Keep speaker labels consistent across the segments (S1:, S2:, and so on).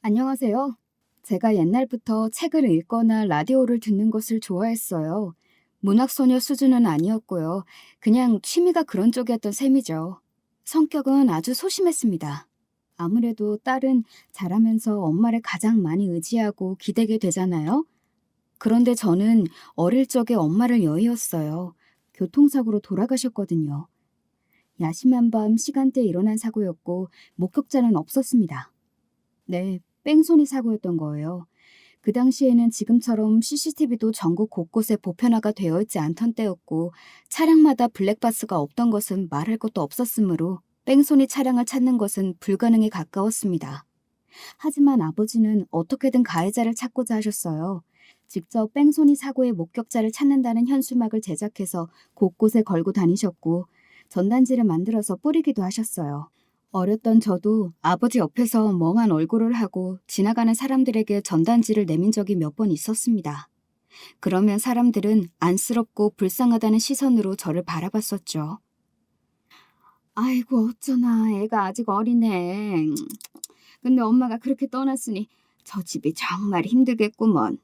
S1: 안녕하세요. 제가 옛날부터 책을 읽거나 라디오를 듣는 것을 좋아했어요. 문학소녀 수준은 아니었고요. 그냥 취미가 그런 쪽이었던 셈이죠. 성격은 아주 소심했습니다. 아무래도 딸은 자라면서 엄마를 가장 많이 의지하고 기대게 되잖아요. 그런데 저는 어릴 적에 엄마를 여의었어요. 교통사고로 돌아가셨거든요. 야심한 밤 시간대에 일어난 사고였고 목격자는 없었습니다. 네, 뺑소니 사고였던 거예요. 그 당시에는 지금처럼 CCTV도 전국 곳곳에 보편화가 되어 있지 않던 때였고 차량마다 블랙박스가 없던 것은 말할 것도 없었으므로 뺑소니 차량을 찾는 것은 불가능에 가까웠습니다. 하지만 아버지는 어떻게든 가해자를 찾고자 하셨어요. 직접 뺑소니 사고의 목격자를 찾는다는 현수막을 제작해서 곳곳에 걸고 다니셨고 전단지를 만들어서 뿌리기도 하셨어요. 어렸던 저도 아버지 옆에서 멍한 얼굴을 하고 지나가는 사람들에게 전단지를 내민 적이 몇 번 있었습니다. 그러면 사람들은 안쓰럽고 불쌍하다는 시선으로 저를 바라봤었죠. 아이고 어쩌나 애가 아직 어리네. 근데 엄마가 그렇게 떠났으니 저 집이 정말 힘들겠구먼.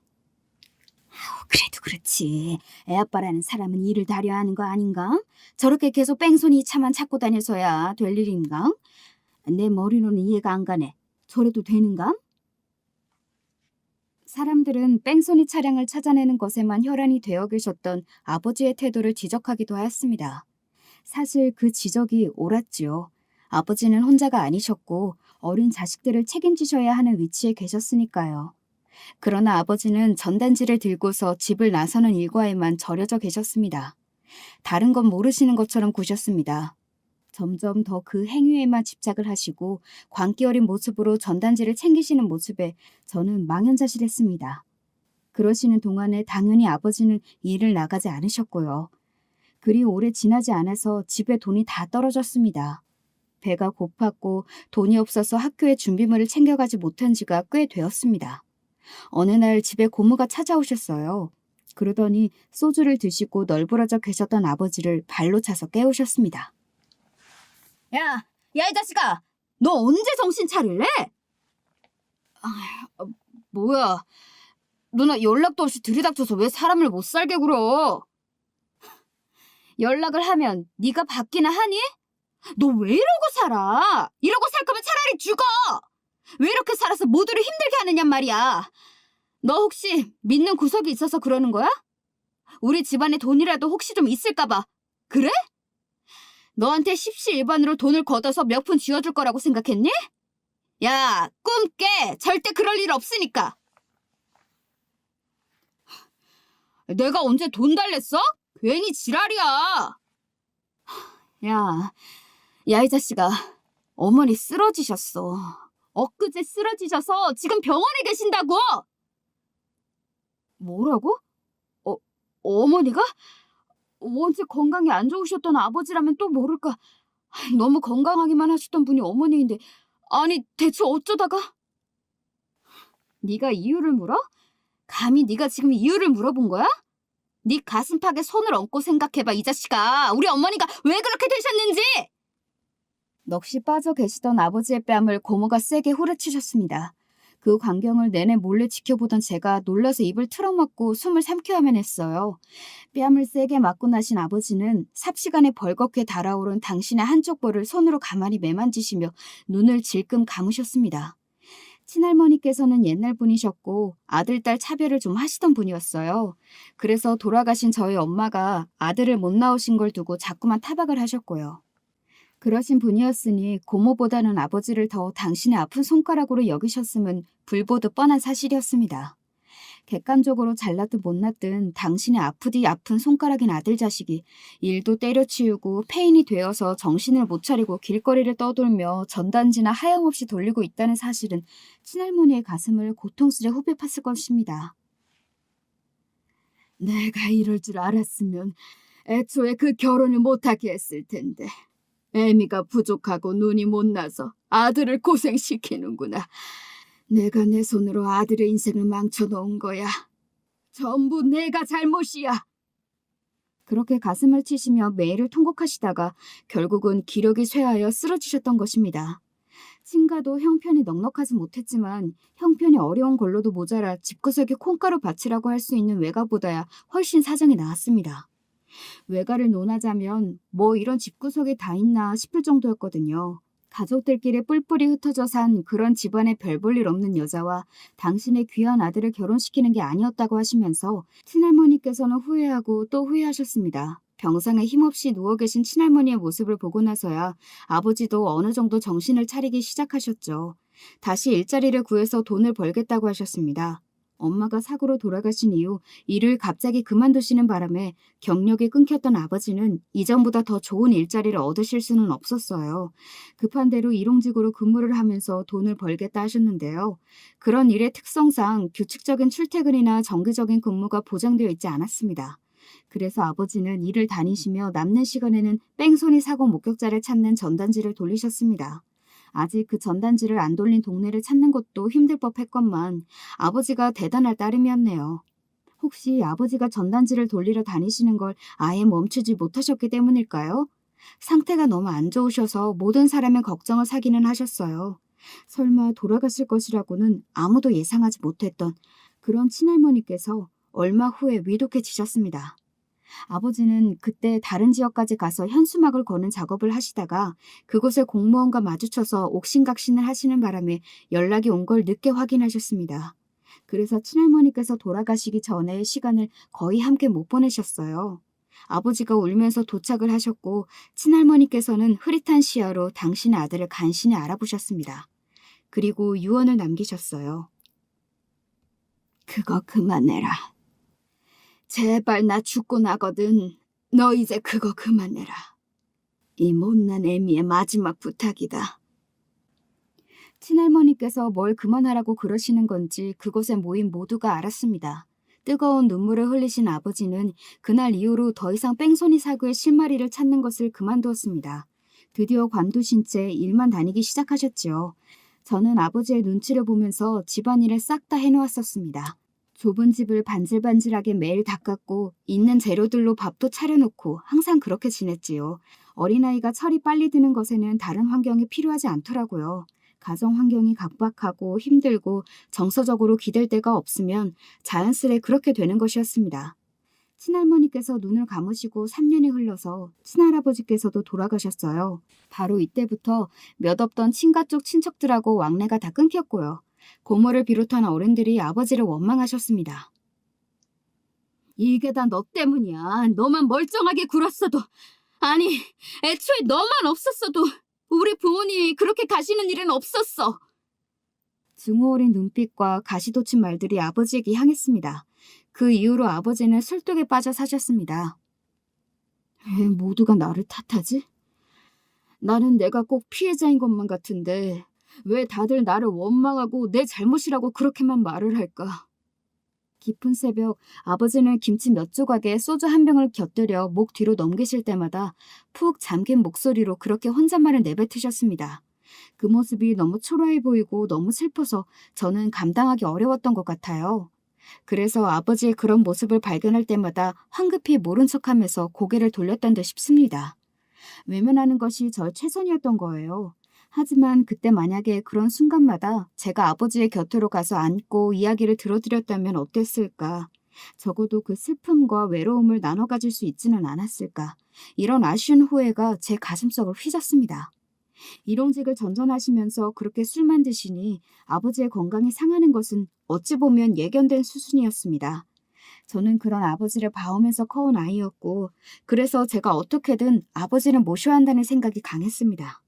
S1: 그래도 그렇지. 애아빠라는 사람은 일을 다려야 하는 거 아닌가? 저렇게 계속 뺑소니 차만 찾고 다녀서야 될 일인가? 내 머리로는 이해가 안 가네. 저래도 되는가? 사람들은 뺑소니 차량을 찾아내는 것에만 혈안이 되어 계셨던 아버지의 태도를 지적하기도 하였습니다. 사실 그 지적이 옳았지요. 아버지는 혼자가 아니셨고 어린 자식들을 책임지셔야 하는 위치에 계셨으니까요. 그러나 아버지는 전단지를 들고서 집을 나서는 일과에만 절여져 계셨습니다. 다른 건 모르시는 것처럼 구셨습니다. 점점 더 그 행위에만 집착을 하시고 광기 어린 모습으로 전단지를 챙기시는 모습에 저는 망연자실했습니다. 그러시는 동안에 당연히 아버지는 일을 나가지 않으셨고요. 그리 오래 지나지 않아서 집에 돈이 다 떨어졌습니다. 배가 고팠고 돈이 없어서 학교에 준비물을 챙겨가지 못한 지가 꽤 되었습니다. 어느 날 집에 고모가 찾아오셨어요. 그러더니 소주를 드시고 널브러져 계셨던 아버지를 발로 차서 깨우셨습니다. 야, 야 이 자식아! 너 언제 정신 차릴래? 뭐야, 누나 연락도 없이 들이닥쳐서 왜 사람을 못 살게 굴어? 연락을 하면 네가 받기나 하니? 너 왜 이러고 살아? 이러고 살 거면 차라리 죽어! 왜 이렇게 살아서 모두를 힘들게 하느냔 말이야. 너 혹시 믿는 구석이 있어서 그러는 거야? 우리 집안에 돈이라도 혹시 좀 있을까 봐. 그래? 너한테 십시일반으로 돈을 걷어서 몇 푼 쥐어줄 거라고 생각했니? 야, 꿈 깨! 절대 그럴 일 없으니까! 내가 언제 돈 달랬어? 괜히 지랄이야! 야, 야 이 자식아, 어머니 쓰러지셨어. 엊그제 쓰러지셔서 지금 병원에 계신다고! 뭐라고? 어머니가? 원체 건강이 안 좋으셨던 아버지라면 또 모를까. 너무 건강하기만 하셨던 분이 어머니인데, 아니 대체 어쩌다가? 네가 이유를 물어? 감히 네가 지금 이유를 물어본 거야? 네 가슴팍에 손을 얹고 생각해봐 이 자식아. 우리 어머니가 왜 그렇게 되셨는지! 넋이 빠져 계시던 아버지의 뺨을 고모가 세게 후려치셨습니다. 그 광경을 내내 몰래 지켜보던 제가 놀라서 입을 틀어막고 숨을 삼켜야만 했어요. 뺨을 세게 맞고 나신 아버지는 삽시간에 벌겋게 달아오른 당신의 한쪽 볼을 손으로 가만히 매만지시며 눈을 질끔 감으셨습니다. 친할머니께서는 옛날 분이셨고 아들, 딸 차별을 좀 하시던 분이었어요. 그래서 돌아가신 저희 엄마가 아들을 못 낳으신 걸 두고 자꾸만 타박을 하셨고요. 그러신 분이었으니 고모보다는 아버지를 더 당신의 아픈 손가락으로 여기셨음은 불보듯 뻔한 사실이었습니다. 객관적으로 잘났든 못났든 당신의 아프디 아픈 손가락인 아들 자식이 일도 때려치우고 폐인이 되어서 정신을 못 차리고 길거리를 떠돌며 전단지나 하염없이 돌리고 있다는 사실은 친할머니의 가슴을 고통스레 후벼 팠을 것입니다. 내가 이럴 줄 알았으면 애초에 그 결혼을 못하게 했을 텐데. 애미가 부족하고 눈이 못 나서 아들을 고생시키는구나. 내가 내 손으로 아들의 인생을 망쳐놓은 거야. 전부 내가 잘못이야. 그렇게 가슴을 치시며 매일을 통곡하시다가 결국은 기력이 쇠하여 쓰러지셨던 것입니다. 친가도 형편이 넉넉하지 못했지만 형편이 어려운 걸로도 모자라 집구석에 콩가루 밭이라고 할 수 있는 외가보다야 훨씬 사정이 나았습니다. 외가를 논하자면 뭐 이런 집구석에 다 있나 싶을 정도였거든요. 가족들끼리 뿔뿔이 흩어져 산 그런 집안에 별 볼 일 없는 여자와 당신의 귀한 아들을 결혼시키는 게 아니었다고 하시면서 친할머니께서는 후회하고 또 후회하셨습니다. 병상에 힘없이 누워 계신 친할머니의 모습을 보고 나서야 아버지도 어느 정도 정신을 차리기 시작하셨죠. 다시 일자리를 구해서 돈을 벌겠다고 하셨습니다. 엄마가 사고로 돌아가신 이후 일을 갑자기 그만두시는 바람에 경력이 끊겼던 아버지는 이전보다 더 좋은 일자리를 얻으실 수는 없었어요. 급한 대로 일용직으로 근무를 하면서 돈을 벌겠다 하셨는데요. 그런 일의 특성상 규칙적인 출퇴근이나 정기적인 근무가 보장되어 있지 않았습니다. 그래서 아버지는 일을 다니시며 남는 시간에는 뺑소니 사고 목격자를 찾는 전단지를 돌리셨습니다. 아직 그 전단지를 안 돌린 동네를 찾는 것도 힘들 법했건만 아버지가 대단할 따름이었네요. 혹시 아버지가 전단지를 돌리러 다니시는 걸 아예 멈추지 못하셨기 때문일까요? 상태가 너무 안 좋으셔서 모든 사람의 걱정을 사기는 하셨어요. 설마 돌아가실 것이라고는 아무도 예상하지 못했던 그런 친할머니께서 얼마 후에 위독해지셨습니다. 아버지는 그때 다른 지역까지 가서 현수막을 거는 작업을 하시다가 그곳의 공무원과 마주쳐서 옥신각신을 하시는 바람에 연락이 온 걸 늦게 확인하셨습니다. 그래서 친할머니께서 돌아가시기 전에 시간을 거의 함께 못 보내셨어요. 아버지가 울면서 도착을 하셨고 친할머니께서는 흐릿한 시야로 당신의 아들을 간신히 알아보셨습니다. 그리고 유언을 남기셨어요. 그거 그만해라. 제발 나 죽고 나거든. 너 이제 그거 그만해라. 이 못난 애미의 마지막 부탁이다. 친할머니께서 뭘 그만하라고 그러시는 건지 그곳에 모인 모두가 알았습니다. 뜨거운 눈물을 흘리신 아버지는 그날 이후로 더 이상 뺑소니 사고의 실마리를 찾는 것을 그만두었습니다. 드디어 관두신 채 일만 다니기 시작하셨지요. 저는 아버지의 눈치를 보면서 집안일을 싹 다 해놓았었습니다. 좁은 집을 반질반질하게 매일 닦았고 있는 재료들로 밥도 차려놓고 항상 그렇게 지냈지요. 어린아이가 철이 빨리 드는 것에는 다른 환경이 필요하지 않더라고요. 가정 환경이 각박하고 힘들고 정서적으로 기댈 데가 없으면 자연스레 그렇게 되는 것이었습니다. 친할머니께서 눈을 감으시고 3년이 흘러서 친할아버지께서도 돌아가셨어요. 바로 이때부터 몇 없던 친가 쪽 친척들하고 왕래가 다 끊겼고요. 고모를 비롯한 어른들이 아버지를 원망하셨습니다. 이게 다 너 때문이야. 너만 멀쩡하게 굴었어도, 아니, 애초에 너만 없었어도 우리 부모님이 그렇게 가시는 일은 없었어. 증오 어린 눈빛과 가시돋친 말들이 아버지에게 향했습니다. 그 이후로 아버지는 술독에 빠져 사셨습니다. 왜 모두가 나를 탓하지? 나는 내가 꼭 피해자인 것만 같은데 왜 다들 나를 원망하고 내 잘못이라고 그렇게만 말을 할까? 깊은 새벽 아버지는 김치 몇 조각에 소주 한 병을 곁들여 목 뒤로 넘기실 때마다 푹 잠긴 목소리로 그렇게 혼잣말을 내뱉으셨습니다. 그 모습이 너무 초라해 보이고 너무 슬퍼서 저는 감당하기 어려웠던 것 같아요. 그래서 아버지의 그런 모습을 발견할 때마다 황급히 모른 척하면서 고개를 돌렸던 듯 싶습니다. 외면하는 것이 저의 최선이었던 거예요. 하지만 그때 만약에 그런 순간마다 제가 아버지의 곁으로 가서 앉고 이야기를 들어드렸다면 어땠을까? 적어도 그 슬픔과 외로움을 나눠 가질 수 있지는 않았을까? 이런 아쉬운 후회가 제 가슴속을 휘젓습니다. 일용직을 전전하시면서 그렇게 술만 드시니 아버지의 건강이 상하는 것은 어찌 보면 예견된 수순이었습니다. 저는 그런 아버지를 봐오면서 커온 아이였고 그래서 제가 어떻게든 아버지를 모셔야 한다는 생각이 강했습니다.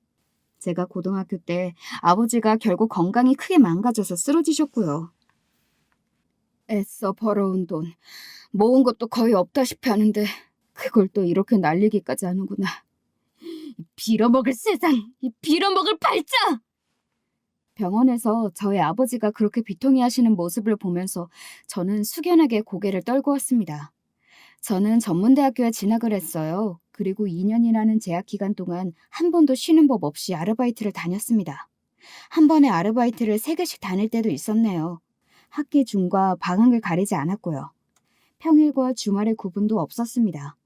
S1: 제가 고등학교 때 아버지가 결국 건강이 크게 망가져서 쓰러지셨고요. 애써 벌어온 돈, 모은 것도 거의 없다시피 하는데 그걸 또 이렇게 날리기까지 하는구나. 이 빌어먹을 세상, 이 빌어먹을 발자! 병원에서 저희 아버지가 그렇게 비통해 하시는 모습을 보면서 저는 숙연하게 고개를 떨고 왔습니다. 저는 전문대학교에 진학을 했어요. 그리고 2년이라는 재학 기간 동안 한 번도 쉬는 법 없이 아르바이트를 다녔습니다. 한 번에 아르바이트를 3개씩 다닐 때도 있었네요. 학기 중과 방학을 가리지 않았고요. 평일과 주말의 구분도 없었습니다.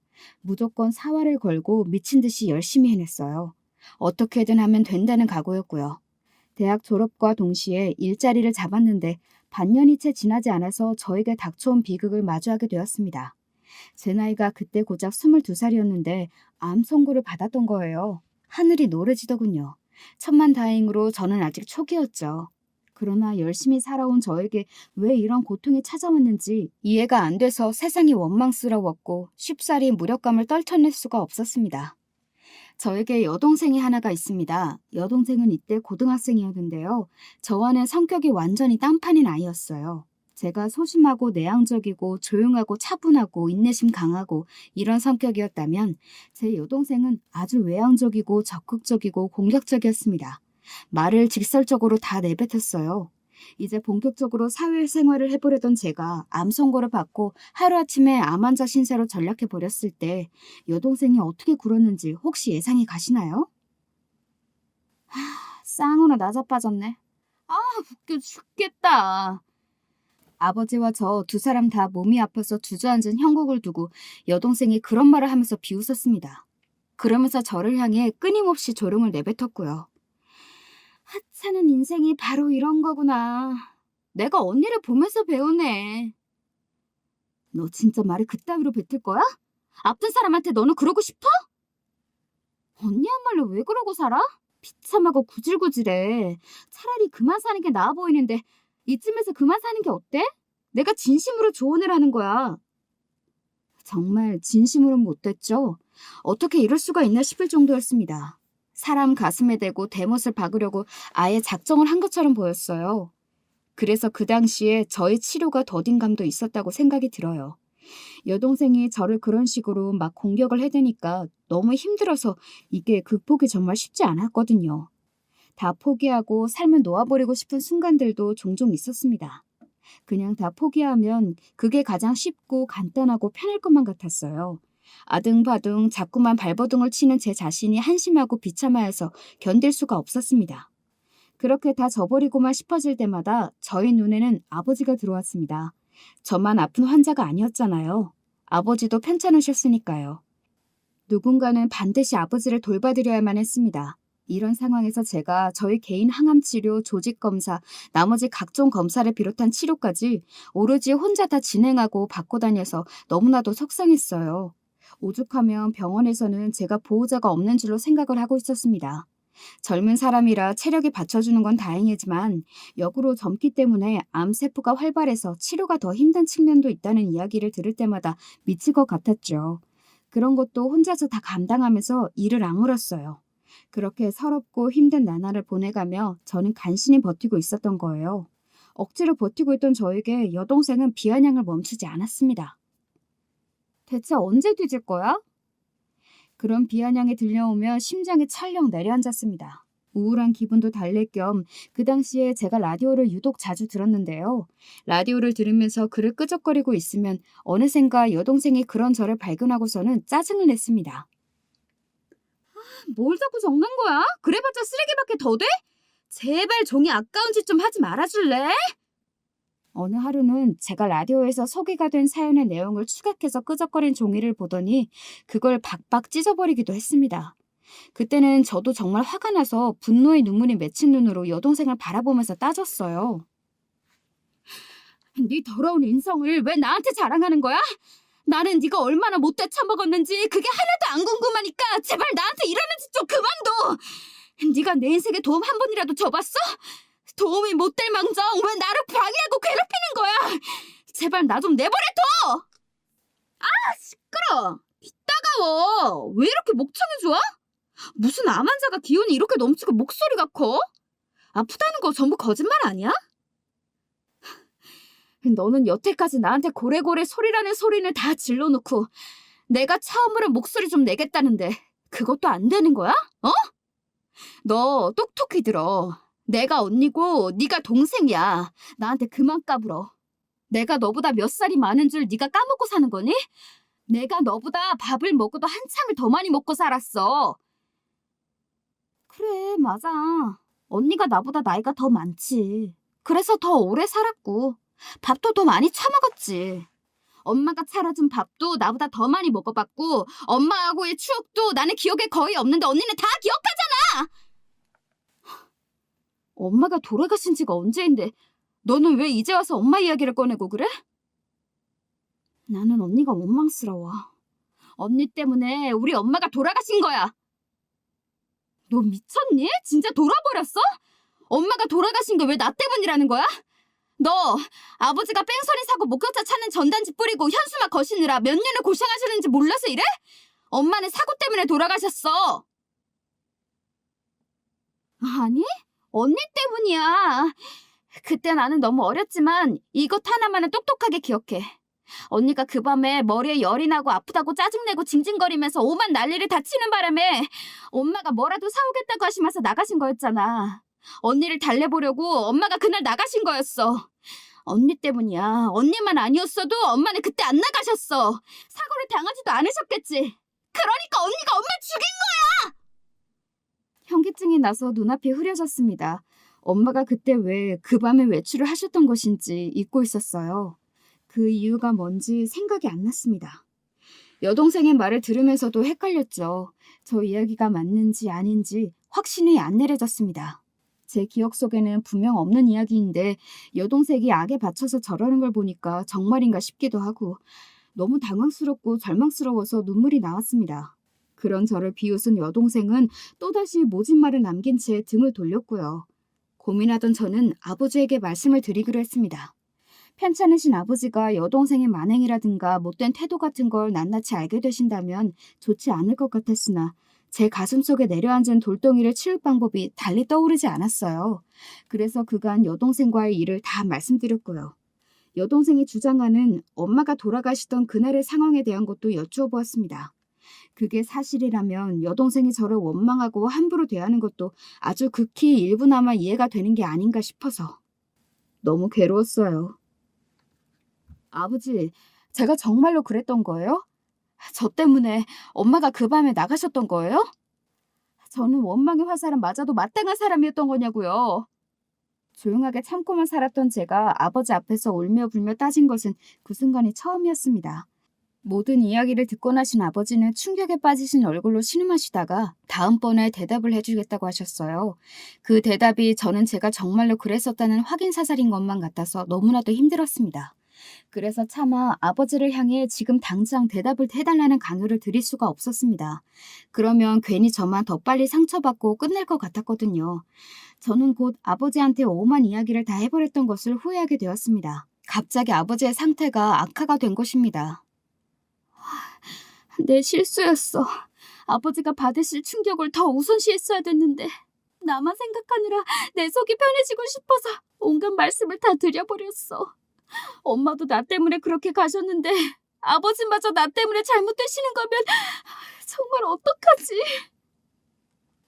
S1: 무조건 사활을 걸고 미친 듯이 열심히 해냈어요. 어떻게든 하면 된다는 각오였고요. 대학 졸업과 동시에 일자리를 잡았는데 반년이 채 지나지 않아서 저에게 닥쳐온 비극을 마주하게 되었습니다. 제 나이가 그때 고작 22살이었는데 암 선고를 받았던 거예요. 하늘이 노래지더군요. 천만다행으로 저는 아직 초기였죠. 그러나 열심히 살아온 저에게 왜 이런 고통이 찾아왔는지 이해가 안 돼서 세상이 원망스러웠고 쉽사리 무력감을 떨쳐낼 수가 없었습니다. 저에게 여동생이 하나가 있습니다. 여동생은 이때 고등학생이었는데요. 저와는 성격이 완전히 딴판인 아이였어요. 제가 소심하고 내향적이고 조용하고 차분하고 인내심 강하고 이런 성격이었다면 제 여동생은 아주 외향적이고 적극적이고 공격적이었습니다. 말을 직설적으로 다 내뱉었어요. 이제 본격적으로 사회생활을 해보려던 제가 암 선고를 받고 하루아침에 암 환자 신세로 전락해버렸을 때 여동생이 어떻게 굴었는지 혹시 예상이 가시나요? 쌍으로 나자빠졌네. 웃겨 죽겠다. 아버지와 저 두 사람 다 몸이 아파서 주저앉은 형국을 두고 여동생이 그런 말을 하면서 비웃었습니다. 그러면서 저를 향해 끊임없이 조롱을 내뱉었고요. 하찮은 인생이 바로 이런 거구나. 내가 언니를 보면서 배우네. 너 진짜 말을 그따위로 뱉을 거야? 아픈 사람한테 너는 그러고 싶어? 언니야말로 왜 그러고 살아? 비참하고 구질구질해. 차라리 그만 사는 게 나아 보이는데 이쯤에서 그만 사는 게 어때? 내가 진심으로 조언을 하는 거야. 정말 진심으로는 못됐죠? 어떻게 이럴 수가 있나 싶을 정도였습니다. 사람 가슴에 대고 대못을 박으려고 아예 작정을 한 것처럼 보였어요. 그래서 그 당시에 저의 치료가 더딘 감도 있었다고 생각이 들어요. 여동생이 저를 그런 식으로 막 공격을 해대니까 너무 힘들어서 이게 극복이 정말 쉽지 않았거든요. 다 포기하고 삶을 놓아버리고 싶은 순간들도 종종 있었습니다. 그냥 다 포기하면 그게 가장 쉽고 간단하고 편할 것만 같았어요. 아등바등 자꾸만 발버둥을 치는 제 자신이 한심하고 비참하여서 견딜 수가 없었습니다. 그렇게 다 져버리고만 싶어질 때마다 저희 눈에는 아버지가 들어왔습니다. 저만 아픈 환자가 아니었잖아요. 아버지도 편찮으셨으니까요. 누군가는 반드시 아버지를 돌봐드려야만 했습니다. 이런 상황에서 제가 저희 개인 항암치료, 조직검사, 나머지 각종 검사를 비롯한 치료까지 오로지 혼자 다 진행하고 받고 다녀서 너무나도 속상했어요. 오죽하면 병원에서는 제가 보호자가 없는 줄로 생각을 하고 있었습니다. 젊은 사람이라 체력이 받쳐주는 건 다행이지만 역으로 젊기 때문에 암세포가 활발해서 치료가 더 힘든 측면도 있다는 이야기를 들을 때마다 미칠 것 같았죠. 그런 것도 혼자서 다 감당하면서 이를 악물었어요. 그렇게 서럽고 힘든 나날을 보내가며 저는 간신히 버티고 있었던 거예요. 억지로 버티고 있던 저에게 여동생은 비아냥을 멈추지 않았습니다. 대체 언제 뒤질 거야? 그런 비아냥이 들려오면 심장이 철렁 내려앉았습니다. 우울한 기분도 달랠 겸 그 당시에 제가 라디오를 유독 자주 들었는데요. 라디오를 들으면서 글을 끄적거리고 있으면 어느샌가 여동생이 그런 저를 발견하고서는 짜증을 냈습니다. 뭘 자꾸 적는 거야? 그래봤자 쓰레기밖에 더 돼? 제발 종이 아까운 짓 좀 하지 말아줄래? 어느 하루는 제가 라디오에서 소개가 된 사연의 내용을 추각해서 끄적거린 종이를 보더니 그걸 박박 찢어버리기도 했습니다. 그때는 저도 정말 화가 나서 분노의 눈물이 맺힌 눈으로 여동생을 바라보면서 따졌어요. 네 더러운 인성을 왜 나한테 자랑하는 거야? 나는 네가 얼마나 못돼 처먹었는지 그게 하나도 안 궁금하니까 제발 나한테 이러는 짓 좀 그만둬. 네가 내 인생에 도움 한 번이라도 줘봤어? 도움이 못 될 망정 왜 나를 방해하고 괴롭히는 거야? 제발 나 좀 내버려둬. 시끄러. 빗따가워. 왜 이렇게 목청이 좋아? 무슨 암 환자가 기운이 이렇게 넘치고 목소리가 커? 아프다는 거 전부 거짓말 아니야? 너는 여태까지 나한테 고래고래 소리라는 소리는 다 질러놓고 내가 처음으로 목소리 좀 내겠다는데 그것도 안 되는 거야? 어? 너 똑똑히 들어. 내가 언니고 네가 동생이야. 나한테 그만 까불어. 내가 너보다 몇 살이 많은 줄 네가 까먹고 사는 거니? 내가 너보다 밥을 먹어도 한참을 더 많이 먹고 살았어. 그래, 맞아. 언니가 나보다 나이가 더 많지. 그래서 더 오래 살았고 밥도 더 많이 처먹었지. 엄마가 차려준 밥도 나보다 더 많이 먹어봤고 엄마하고의 추억도 나는 기억에 거의 없는데 언니는 다 기억하잖아. 엄마가 돌아가신 지가 언제인데 너는 왜 이제 와서 엄마 이야기를 꺼내고 그래? 나는 언니가 원망스러워. 언니 때문에 우리 엄마가 돌아가신 거야. 너 미쳤니? 진짜 돌아버렸어? 엄마가 돌아가신 게 왜 나 때문이라는 거야? 너 아버지가 뺑소니 사고 목격자 찾는 전단지 뿌리고 현수막 거시느라 몇 년을 고생하셨는지 몰라서 이래? 엄마는 사고 때문에 돌아가셨어. 아니, 언니 때문이야. 그때 나는 너무 어렸지만 이것 하나만은 똑똑하게 기억해. 언니가 그 밤에 머리에 열이 나고 아프다고 짜증내고 징징거리면서 오만 난리를 다 치는 바람에 엄마가 뭐라도 사오겠다고 하시면서 나가신 거였잖아. 언니를 달래보려고 엄마가 그날 나가신 거였어. 언니 때문이야. 언니만 아니었어도 엄마는 그때 안 나가셨어. 사고를 당하지도 않으셨겠지. 그러니까 언니가 엄마 죽인 거야! 현기증이 나서 눈앞이 흐려졌습니다. 엄마가 그때 왜 그 밤에 외출을 하셨던 것인지 잊고 있었어요. 그 이유가 뭔지 생각이 안 났습니다. 여동생의 말을 들으면서도 헷갈렸죠. 저 이야기가 맞는지 아닌지 확신이 안 내려졌습니다. 제 기억 속에는 분명 없는 이야기인데 여동생이 악에 받쳐서 저러는 걸 보니까 정말인가 싶기도 하고 너무 당황스럽고 절망스러워서 눈물이 나왔습니다. 그런 저를 비웃은 여동생은 또다시 모진 말을 남긴 채 등을 돌렸고요. 고민하던 저는 아버지에게 말씀을 드리기로 했습니다. 편찮으신 아버지가 여동생의 만행이라든가 못된 태도 같은 걸 낱낱이 알게 되신다면 좋지 않을 것 같았으나 제 가슴속에 내려앉은 돌덩이를 치울 방법이 달리 떠오르지 않았어요. 그래서 그간 여동생과의 일을 다 말씀드렸고요. 여동생이 주장하는 엄마가 돌아가시던 그날의 상황에 대한 것도 여쭈어 보았습니다. 그게 사실이라면 여동생이 저를 원망하고 함부로 대하는 것도 아주 극히 일부나마 이해가 되는 게 아닌가 싶어서 너무 괴로웠어요. 아버지, 제가 정말로 그랬던 거예요? 저 때문에 엄마가 그 밤에 나가셨던 거예요? 저는 원망의 화살은 맞아도 마땅한 사람이었던 거냐고요. 조용하게 참고만 살았던 제가 아버지 앞에서 울며 불며 따진 것은 그 순간이 처음이었습니다. 모든 이야기를 듣고 나신 아버지는 충격에 빠지신 얼굴로 신음하시다가 다음번에 대답을 해주겠다고 하셨어요. 그 대답이 저는 제가 정말로 그랬었다는 확인 사살인 것만 같아서 너무나도 힘들었습니다. 그래서 차마 아버지를 향해 지금 당장 대답을 해달라는 강요를 드릴 수가 없었습니다. 그러면 괜히 저만 더 빨리 상처받고 끝낼 것 같았거든요. 저는 곧 아버지한테 오만 이야기를 다 해버렸던 것을 후회하게 되었습니다. 갑자기 아버지의 상태가 악화가 된 것입니다. 내 실수였어. 아버지가 받으실 충격을 더 우선시했어야 됐는데 나만 생각하느라 내 속이 편해지고 싶어서 온갖 말씀을 다 드려버렸어. 엄마도 나 때문에 그렇게 가셨는데 아버지마저 나 때문에 잘못되시는 거면 정말 어떡하지?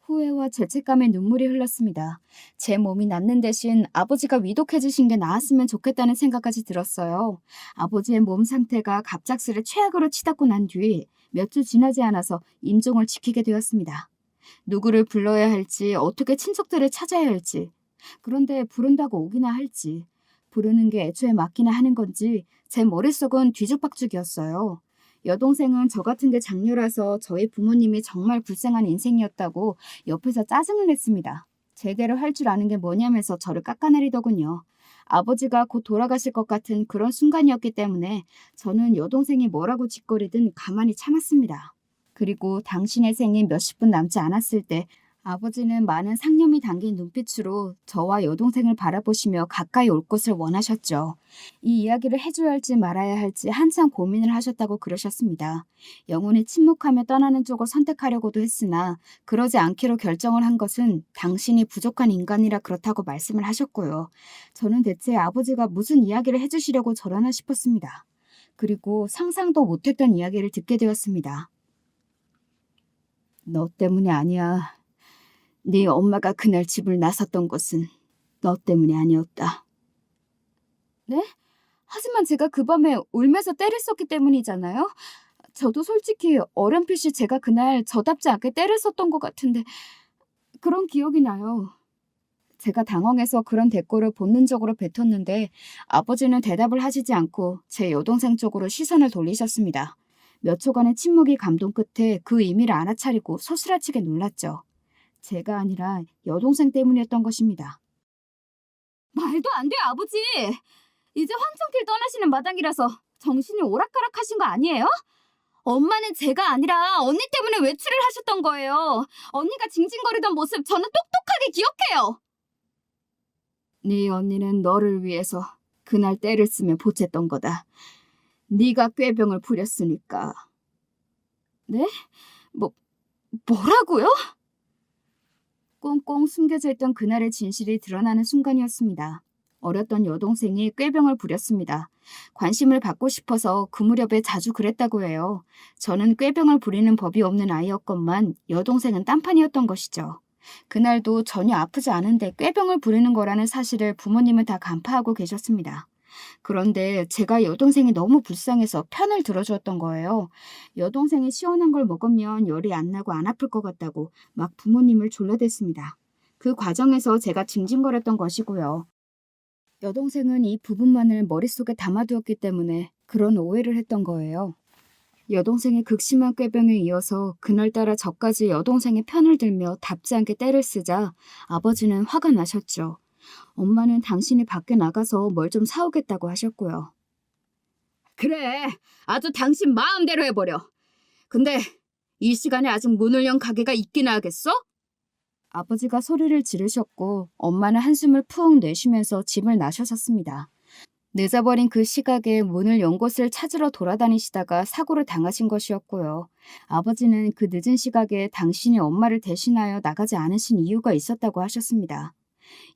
S1: 후회와 죄책감에 눈물이 흘렀습니다. 제 몸이 낫는 대신 아버지가 위독해지신 게 나았으면 좋겠다는 생각까지 들었어요. 아버지의 몸 상태가 갑작스레 최악으로 치닫고 난 뒤 몇 주 지나지 않아서 임종을 지키게 되었습니다. 누구를 불러야 할지, 어떻게 친척들을 찾아야 할지, 그런데 부른다고 오기나 할지, 부르는 게 애초에 맞기나 하는 건지 제 머릿속은 뒤죽박죽이었어요. 여동생은 저 같은 게 장녀라서 저희 부모님이 정말 불쌍한 인생이었다고 옆에서 짜증을 냈습니다. 제대로 할 줄 아는 게 뭐냐면서 저를 깎아내리더군요. 아버지가 곧 돌아가실 것 같은 그런 순간이었기 때문에 저는 여동생이 뭐라고 짓거리든 가만히 참았습니다. 그리고 당신의 생이 몇십 분 남지 않았을 때 아버지는 많은 상념이 담긴 눈빛으로 저와 여동생을 바라보시며 가까이 올 것을 원하셨죠. 이 이야기를 해줘야 할지 말아야 할지 한참 고민을 하셨다고 그러셨습니다. 영원히 침묵하며 떠나는 쪽을 선택하려고도 했으나 그러지 않기로 결정을 한 것은 당신이 부족한 인간이라 그렇다고 말씀을 하셨고요. 저는 대체 아버지가 무슨 이야기를 해주시려고 저러나 싶었습니다. 그리고 상상도 못했던 이야기를 듣게 되었습니다. 너 때문이 아니야. 네 엄마가 그날 집을 나섰던 것은 너 때문이 아니었다. 네? 하지만 제가 그 밤에 울면서 때를 썼기 때문이잖아요. 저도 솔직히 어렴풋이 제가 그날 저답지 않게 때를 썼던 것 같은데 그런 기억이 나요. 제가 당황해서 그런 대꾸를 본능적으로 뱉었는데 아버지는 대답을 하시지 않고 제 여동생 쪽으로 시선을 돌리셨습니다. 몇 초간의 침묵이 감동 끝에 그 의미를 알아차리고 소스라치게 놀랐죠. 제가 아니라 여동생 때문이었던 것입니다. 말도 안 돼요, 아버지. 이제 황청길 떠나시는 마당이라서 정신이 오락가락하신 거 아니에요? 엄마는 제가 아니라 언니 때문에 외출을 하셨던 거예요. 언니가 징징거리던 모습 저는 똑똑하게 기억해요. 네 언니는 너를 위해서 그날 때를 쓰며 보챘던 거다. 네가 꾀병을 부렸으니까. 네? 뭐라고요? 꽁꽁 숨겨져 있던 그날의 진실이 드러나는 순간이었습니다. 어렸던 여동생이 꾀병을 부렸습니다. 관심을 받고 싶어서 그 무렵에 자주 그랬다고 해요. 저는 꾀병을 부리는 법이 없는 아이였건만 여동생은 딴판이었던 것이죠. 그날도 전혀 아프지 않은데 꾀병을 부리는 거라는 사실을 부모님은 다 간파하고 계셨습니다. 그런데 제가 여동생이 너무 불쌍해서 편을 들어주었던 거예요. 여동생이 시원한 걸 먹으면 열이 안 나고 안 아플 것 같다고 막 부모님을 졸라댔습니다. 그 과정에서 제가 징징거렸던 것이고요. 여동생은 이 부분만을 머릿속에 담아두었기 때문에 그런 오해를 했던 거예요. 여동생의 극심한 꾀병에 이어서 그날따라 저까지 여동생의 편을 들며 답지 않게 때를 쓰자 아버지는 화가 나셨죠. 엄마는 당신이 밖에 나가서 뭘 좀 사오겠다고 하셨고요. 그래, 아주 당신 마음대로 해버려. 근데 이 시간에 아직 문을 연 가게가 있긴 하겠어? 아버지가 소리를 지르셨고 엄마는 한숨을 푹 내쉬면서 집을 나서셨습니다. 늦어버린 그 시각에 문을 연 곳을 찾으러 돌아다니시다가 사고를 당하신 것이었고요. 아버지는 그 늦은 시각에 당신이 엄마를 대신하여 나가지 않으신 이유가 있었다고 하셨습니다.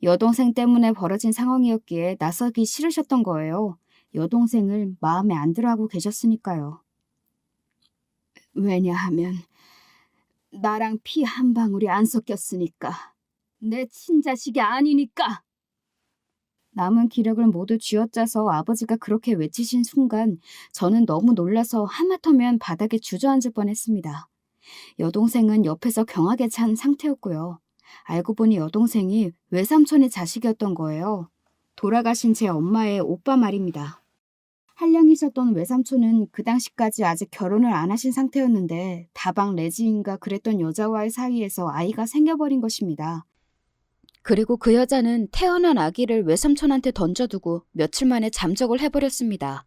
S1: 여동생 때문에 벌어진 상황이었기에 나서기 싫으셨던 거예요. 여동생을 마음에 안 들어하고 계셨으니까요. 왜냐하면 나랑 피 한 방울이 안 섞였으니까. 내 친자식이 아니니까. 남은 기력을 모두 쥐어짜서 아버지가 그렇게 외치신 순간 저는 너무 놀라서 하마터면 바닥에 주저앉을 뻔했습니다. 여동생은 옆에서 경악에 찬 상태였고요. 알고 보니 여동생이 외삼촌의 자식이었던 거예요. 돌아가신 제 엄마의 오빠 말입니다. 한량이셨던 외삼촌은 그 당시까지 아직 결혼을 안 하신 상태였는데 다방 레지인가 그랬던 여자와의 사이에서 아이가 생겨버린 것입니다. 그리고 그 여자는 태어난 아기를 외삼촌한테 던져두고 며칠 만에 잠적을 해버렸습니다.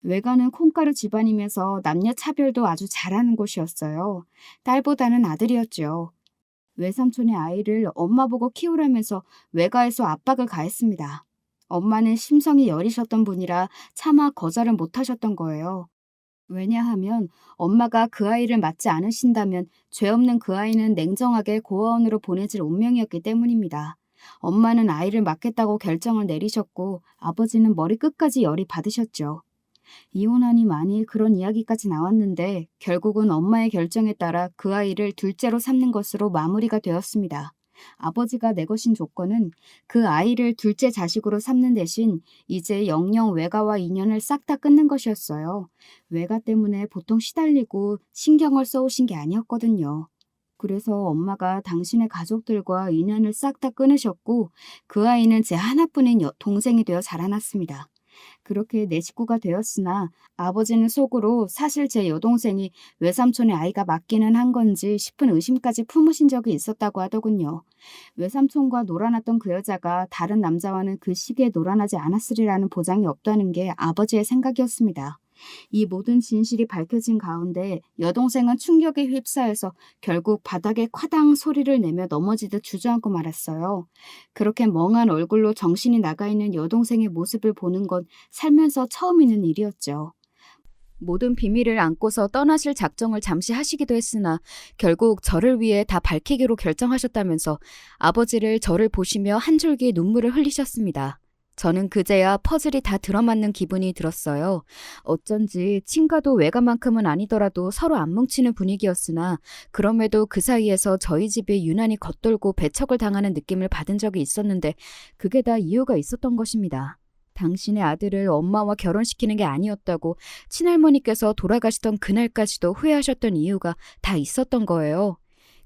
S1: 외가는 콩가루 집안이면서 남녀 차별도 아주 잘하는 곳이었어요. 딸보다는 아들이었죠. 외삼촌의 아이를 엄마 보고 키우라면서 외가에서 압박을 가했습니다. 엄마는 심성이 여리셨던 분이라 차마 거절을 못하셨던 거예요. 왜냐하면 엄마가 그 아이를 맞지 않으신다면 죄 없는 그 아이는 냉정하게 고아원으로 보내질 운명이었기 때문입니다. 엄마는 아이를 맡겠다고 결정을 내리셨고 아버지는 머리끝까지 열이 받으셨죠. 이혼하니 많이 그런 이야기까지 나왔는데 결국은 엄마의 결정에 따라 그 아이를 둘째로 삼는 것으로 마무리가 되었습니다. 아버지가 내거신 조건은 그 아이를 둘째 자식으로 삼는 대신 이제 영영 외가와 인연을 싹 다 끊는 것이었어요. 외가 때문에 보통 시달리고 신경을 써오신 게 아니었거든요. 그래서 엄마가 당신의 가족들과 인연을 싹 다 끊으셨고 그 아이는 제 하나뿐인 동생이 되어 자라났습니다. 그렇게 내 식구가 되었으나 아버지는 속으로 사실 제 여동생이 외삼촌의 아이가 맞기는 한 건지 싶은 의심까지 품으신 적이 있었다고 하더군요. 외삼촌과 놀아났던 그 여자가 다른 남자와는 그 시기에 놀아나지 않았으리라는 보장이 없다는 게 아버지의 생각이었습니다. 이 모든 진실이 밝혀진 가운데 여동생은 충격에 휩싸여서 결국 바닥에 콰당 소리를 내며 넘어지듯 주저앉고 말았어요. 그렇게 멍한 얼굴로 정신이 나가 있는 여동생의 모습을 보는 건 살면서 처음 있는 일이었죠. 모든 비밀을 안고서 떠나실 작정을 잠시 하시기도 했으나 결국 저를 위해 다 밝히기로 결정하셨다면서 아버지를 저를 보시며 한 줄기 눈물을 흘리셨습니다. 저는 그제야 퍼즐이 다 들어맞는 기분이 들었어요. 어쩐지 친가도 외가만큼은 아니더라도 서로 안 뭉치는 분위기였으나 그럼에도 그 사이에서 저희 집이 유난히 겉돌고 배척을 당하는 느낌을 받은 적이 있었는데 그게 다 이유가 있었던 것입니다. 당신의 아들을 엄마와 결혼시키는 게 아니었다고 친할머니께서 돌아가시던 그날까지도 후회하셨던 이유가 다 있었던 거예요.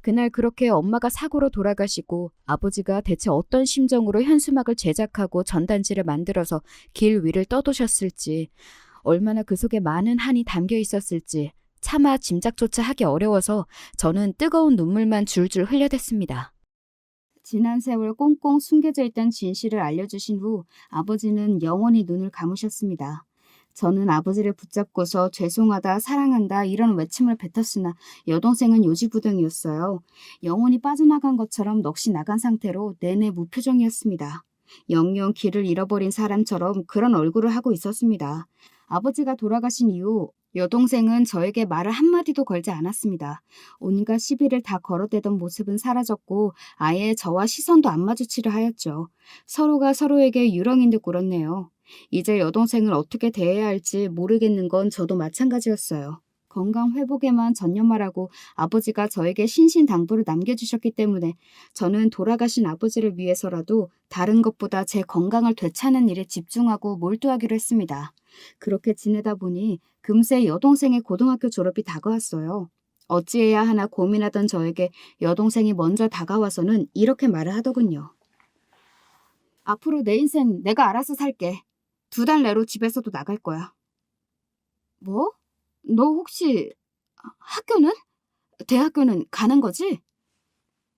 S1: 그날 그렇게 엄마가 사고로 돌아가시고 아버지가 대체 어떤 심정으로 현수막을 제작하고 전단지를 만들어서 길 위를 떠도셨을지, 얼마나 그 속에 많은 한이 담겨 있었을지 차마 짐작조차 하기 어려워서 저는 뜨거운 눈물만 줄줄 흘려댔습니다. 지난 세월 꽁꽁 숨겨져 있던 진실을 알려주신 후 아버지는 영원히 눈을 감으셨습니다. 저는 아버지를 붙잡고서 죄송하다, 사랑한다 이런 외침을 뱉었으나 여동생은 요지부동이었어요. 영혼이 빠져나간 것처럼 넋이 나간 상태로 내내 무표정이었습니다. 영영 길을 잃어버린 사람처럼 그런 얼굴을 하고 있었습니다. 아버지가 돌아가신 이후 여동생은 저에게 말을 한마디도 걸지 않았습니다. 온갖 시비를 다 걸어대던 모습은 사라졌고 아예 저와 시선도 안 마주치려 하였죠. 서로가 서로에게 유령인 듯 굴었네요. 이제 여동생을 어떻게 대해야 할지 모르겠는 건 저도 마찬가지였어요. 건강 회복에만 전념하라고 아버지가 저에게 신신당부를 남겨주셨기 때문에 저는 돌아가신 아버지를 위해서라도 다른 것보다 제 건강을 되찾는 일에 집중하고 몰두하기로 했습니다. 그렇게 지내다 보니 금세 여동생의 고등학교 졸업이 다가왔어요. 어찌해야 하나 고민하던 저에게 여동생이 먼저 다가와서는 이렇게 말을 하더군요. 앞으로 내 인생 내가 알아서 살게. 2달 내로 집에서도 나갈 거야. 뭐? 너 혹시 학교는? 대학교는 가는 거지?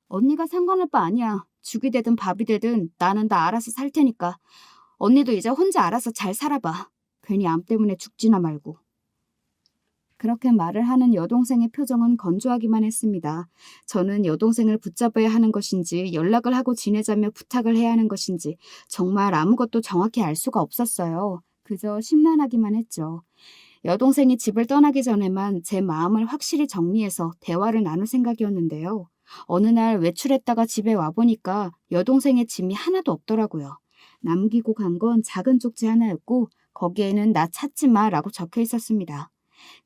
S1: 언니가 상관할 바 아니야. 죽이 되든 밥이 되든 나는 다 알아서 살 테니까. 언니도 이제 혼자 알아서 잘 살아봐. 괜히 암 때문에 죽지나 말고. 그렇게 말을 하는 여동생의 표정은 건조하기만 했습니다. 저는 여동생을 붙잡아야 하는 것인지 연락을 하고 지내자며 부탁을 해야 하는 것인지 정말 아무것도 정확히 알 수가 없었어요. 그저 심란하기만 했죠. 여동생이 집을 떠나기 전에만 제 마음을 확실히 정리해서 대화를 나눌 생각이었는데요. 어느 날 외출했다가 집에 와보니까 여동생의 짐이 하나도 없더라고요. 남기고 간 건 작은 쪽지 하나였고 거기에는 나 찾지 마라고 적혀 있었습니다.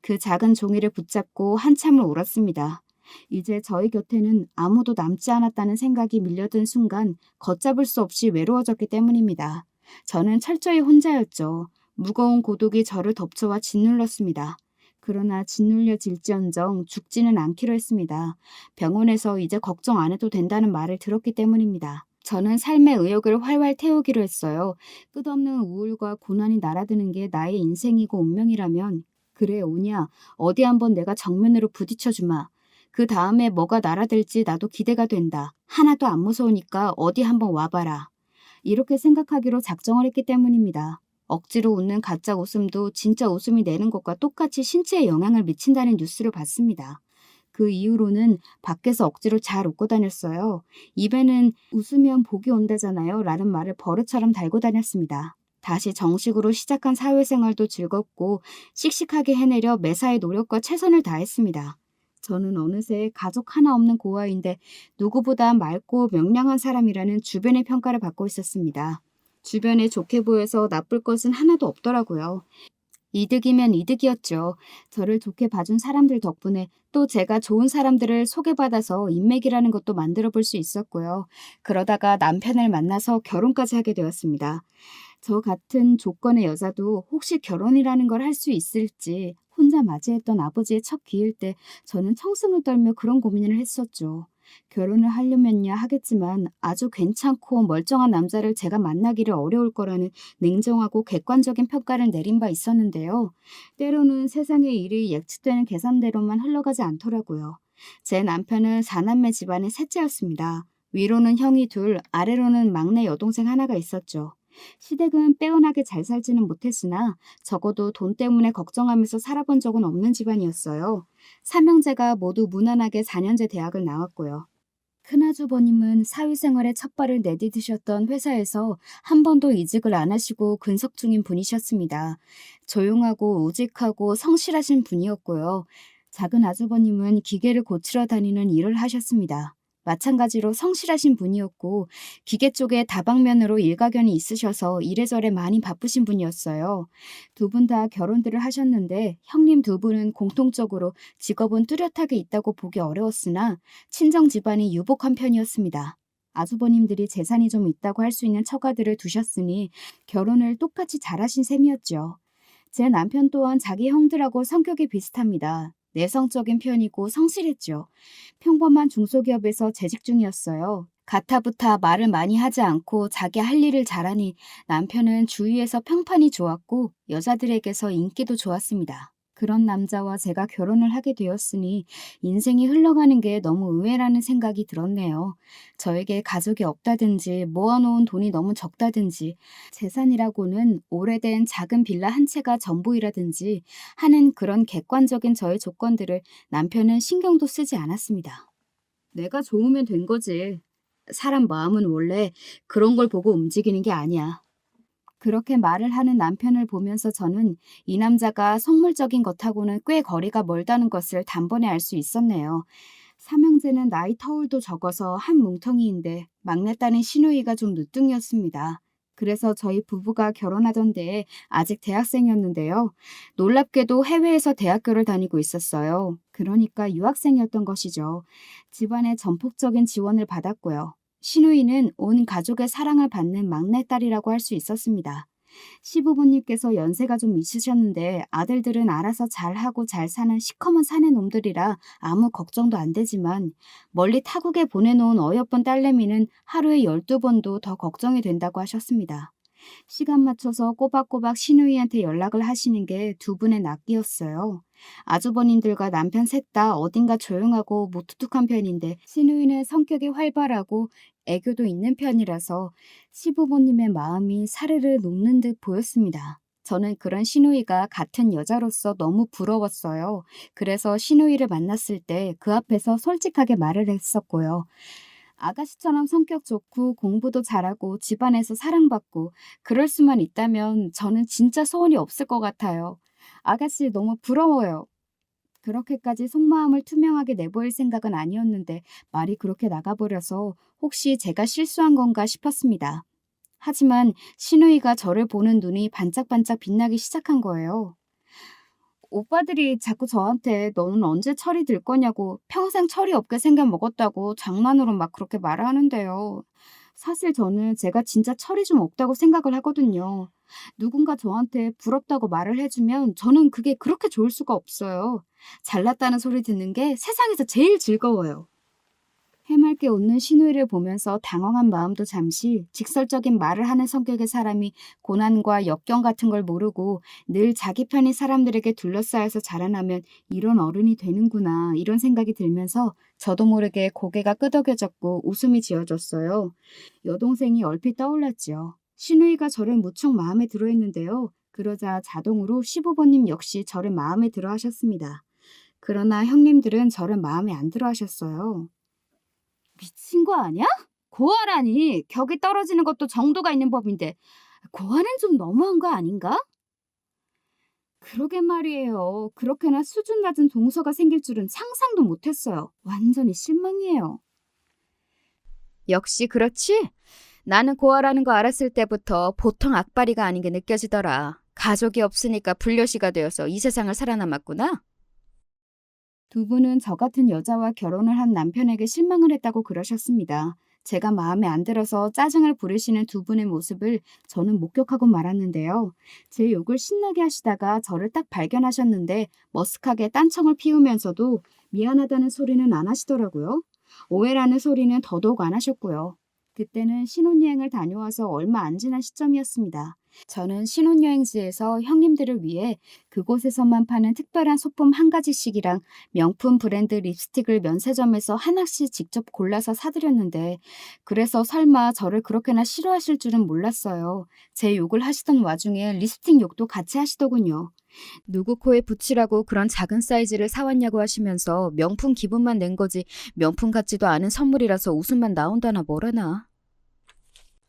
S1: 그 작은 종이를 붙잡고 한참을 울었습니다. 이제 저희 곁에는 아무도 남지 않았다는 생각이 밀려든 순간 걷잡을 수 없이 외로워졌기 때문입니다. 저는 철저히 혼자였죠. 무거운 고독이 저를 덮쳐와 짓눌렀습니다. 그러나 짓눌려질지언정 죽지는 않기로 했습니다. 병원에서 이제 걱정 안 해도 된다는 말을 들었기 때문입니다. 저는 삶의 의욕을 활활 태우기로 했어요. 끝없는 우울과 고난이 날아드는 게 나의 인생이고 운명이라면 그래 오냐 어디 한번 내가 정면으로 부딪혀주마. 그 다음에 뭐가 날아들지 나도 기대가 된다. 하나도 안 무서우니까 어디 한번 와봐라. 이렇게 생각하기로 작정을 했기 때문입니다. 억지로 웃는 가짜 웃음도 진짜 웃음이 내는 것과 똑같이 신체에 영향을 미친다는 뉴스를 봤습니다. 그 이후로는 밖에서 억지로 잘 웃고 다녔어요. 입에는 웃으면 복이 온다잖아요 라는 말을 버릇처럼 달고 다녔습니다. 다시 정식으로 시작한 사회생활도 즐겁고 씩씩하게 해내려 매사에 노력과 최선을 다했습니다. 저는 어느새 가족 하나 없는 고아인데 누구보다 맑고 명랑한 사람이라는 주변의 평가를 받고 있었습니다. 주변에 좋게 보여서 나쁠 것은 하나도 없더라고요. 이득이면 이득이었죠. 저를 좋게 봐준 사람들 덕분에 또 제가 좋은 사람들을 소개받아서 인맥이라는 것도 만들어 볼 수 있었고요. 그러다가 남편을 만나서 결혼까지 하게 되었습니다. 저 같은 조건의 여자도 혹시 결혼이라는 걸 할 수 있을지 혼자 맞이했던 아버지의 첫 기일 때 저는 청승을 떨며 그런 고민을 했었죠. 결혼을 하려면야 하겠지만 아주 괜찮고 멀쩡한 남자를 제가 만나기를 어려울 거라는 냉정하고 객관적인 평가를 내린 바 있었는데요. 때로는 세상의 일이 예측되는 계산대로만 흘러가지 않더라고요. 제 남편은 4남매 집안의 셋째였습니다. 위로는 형이 2, 아래로는 막내 여동생 하나가 있었죠. 시댁은 빼어나게 잘 살지는 못했으나 적어도 돈 때문에 걱정하면서 살아본 적은 없는 집안이었어요. 3형제가 모두 무난하게 4년제 대학을 나왔고요. 큰아주버님은 사회생활에 첫 발을 내디디셨던 회사에서 한 번도 이직을 안 하시고 근속 중인 분이셨습니다. 조용하고 우직하고 성실하신 분이었고요. 작은 아주버님은 기계를 고치러 다니는 일을 하셨습니다. 마찬가지로 성실하신 분이었고 기계 쪽에 다방면으로 일가견이 있으셔서 이래저래 많이 바쁘신 분이었어요. 2분 다 결혼들을 하셨는데 형님 2분은 공통적으로 직업은 뚜렷하게 있다고 보기 어려웠으나 친정 집안이 유복한 편이었습니다. 아주버님들이 재산이 좀 있다고 할 수 있는 처가들을 두셨으니 결혼을 똑같이 잘하신 셈이었죠. 제 남편 또한 자기 형들하고 성격이 비슷합니다. 내성적인 편이고 성실했죠. 평범한 중소기업에서 재직 중이었어요. 가타부타 말을 많이 하지 않고 자기 할 일을 잘하니 남편은 주위에서 평판이 좋았고 여자들에게서 인기도 좋았습니다. 그런 남자와 제가 결혼을 하게 되었으니 인생이 흘러가는 게 너무 의외라는 생각이 들었네요. 저에게 가족이 없다든지 모아놓은 돈이 너무 적다든지 재산이라고는 오래된 작은 빌라 한 채가 전부이라든지 하는 그런 객관적인 저의 조건들을 남편은 신경도 쓰지 않았습니다. 내가 좋으면 된 거지. 사람 마음은 원래 그런 걸 보고 움직이는 게 아니야. 그렇게 말을 하는 남편을 보면서 저는 이 남자가 속물적인 것하고는 꽤 거리가 멀다는 것을 단번에 알 수 있었네요. 삼형제는 나이 터울도 적어서 한 뭉텅이인데 막내딸인 시누이가 좀 늦둥이었습니다. 그래서 저희 부부가 결혼하던 때에 아직 대학생이었는데요. 놀랍게도 해외에서 대학교를 다니고 있었어요. 그러니까 유학생이었던 것이죠. 집안의 전폭적인 지원을 받았고요. 시누이는 온 가족의 사랑을 받는 막내딸이라고 할 수 있었습니다. 시부모님께서 연세가 좀 있으셨는데 아들들은 알아서 잘하고 잘 사는 시커먼 사내 놈들이라 아무 걱정도 안 되지만 멀리 타국에 보내놓은 어여쁜 딸내미는 하루에 12번도 더 걱정이 된다고 하셨습니다. 시간 맞춰서 꼬박꼬박 시누이한테 연락을 하시는 게 두 분의 낙이었어요. 아주버님들과 남편 셋 다 어딘가 조용하고 무뚝뚝한 편인데 시누이는 성격이 활발하고 애교도 있는 편이라서 시부모님의 마음이 사르르 녹는 듯 보였습니다. 저는 그런 시누이가 같은 여자로서 너무 부러웠어요. 그래서 시누이를 만났을 때 그 앞에서 솔직하게 말을 했었고요. 아가씨처럼 성격 좋고 공부도 잘하고 집안에서 사랑받고 그럴 수만 있다면 저는 진짜 소원이 없을 것 같아요. 아가씨 너무 부러워요. 그렇게까지 속마음을 투명하게 내보일 생각은 아니었는데 말이 그렇게 나가버려서 혹시 제가 실수한 건가 싶었습니다. 하지만 시누이가 저를 보는 눈이 반짝반짝 빛나기 시작한 거예요. 오빠들이 자꾸 저한테 너는 언제 철이 들 거냐고 평생 철이 없게 생겨 먹었다고 장난으로 막 그렇게 말을 하는데요. 사실 저는 제가 진짜 철이 좀 없다고 생각을 하거든요. 누군가 저한테 부럽다고 말을 해주면 저는 그게 그렇게 좋을 수가 없어요. 잘났다는 소리 듣는 게 세상에서 제일 즐거워요. 해맑게 웃는 시누이를 보면서 당황한 마음도 잠시 직설적인 말을 하는 성격의 사람이 고난과 역경 같은 걸 모르고 늘 자기 편인 사람들에게 둘러싸여서 자라나면 이런 어른이 되는구나 이런 생각이 들면서 저도 모르게 고개가 끄덕여졌고 웃음이 지어졌어요. 여동생이 얼핏 떠올랐지요. 시누이가 저를 무척 마음에 들어 했는데요. 그러자 자동으로 시부모님 역시 저를 마음에 들어 하셨습니다. 그러나 형님들은 저를 마음에 안 들어 하셨어요. 미친 거 아니야? 고아라니 격이 떨어지는 것도 정도가 있는 법인데 고아는 좀 너무한 거 아닌가? 그러게 말이에요. 그렇게나 수준 낮은 동서가 생길 줄은 상상도 못했어요. 완전히 실망이에요. 역시 그렇지? 나는 고아라는 거 알았을 때부터 보통 악바리가 아닌 게 느껴지더라. 가족이 없으니까 불려시가 되어서 이 세상을 살아남았구나. 두 분은 저 같은 여자와 결혼을 한 남편에게 실망을 했다고 그러셨습니다. 제가 마음에 안 들어서 짜증을 부리시는 두 분의 모습을 저는 목격하고 말았는데요. 제 욕을 신나게 하시다가 저를 딱 발견하셨는데 머쓱하게 딴청을 피우면서도 미안하다는 소리는 안 하시더라고요. 오해라는 소리는 더더욱 안 하셨고요. 그때는 신혼여행을 다녀와서 얼마 안 지난 시점이었습니다. 저는 신혼여행지에서 형님들을 위해 그곳에서만 파는 특별한 소품 한 가지씩이랑 명품 브랜드 립스틱을 면세점에서 하나씩 직접 골라서 사드렸는데 그래서 설마 저를 그렇게나 싫어하실 줄은 몰랐어요. 제 욕을 하시던 와중에 립스틱 욕도 같이 하시더군요. 누구 코에 붙이라고 그런 작은 사이즈를 사왔냐고 하시면서 명품 기분만 낸 거지 명품 같지도 않은 선물이라서 웃음만 나온다나 뭐라나.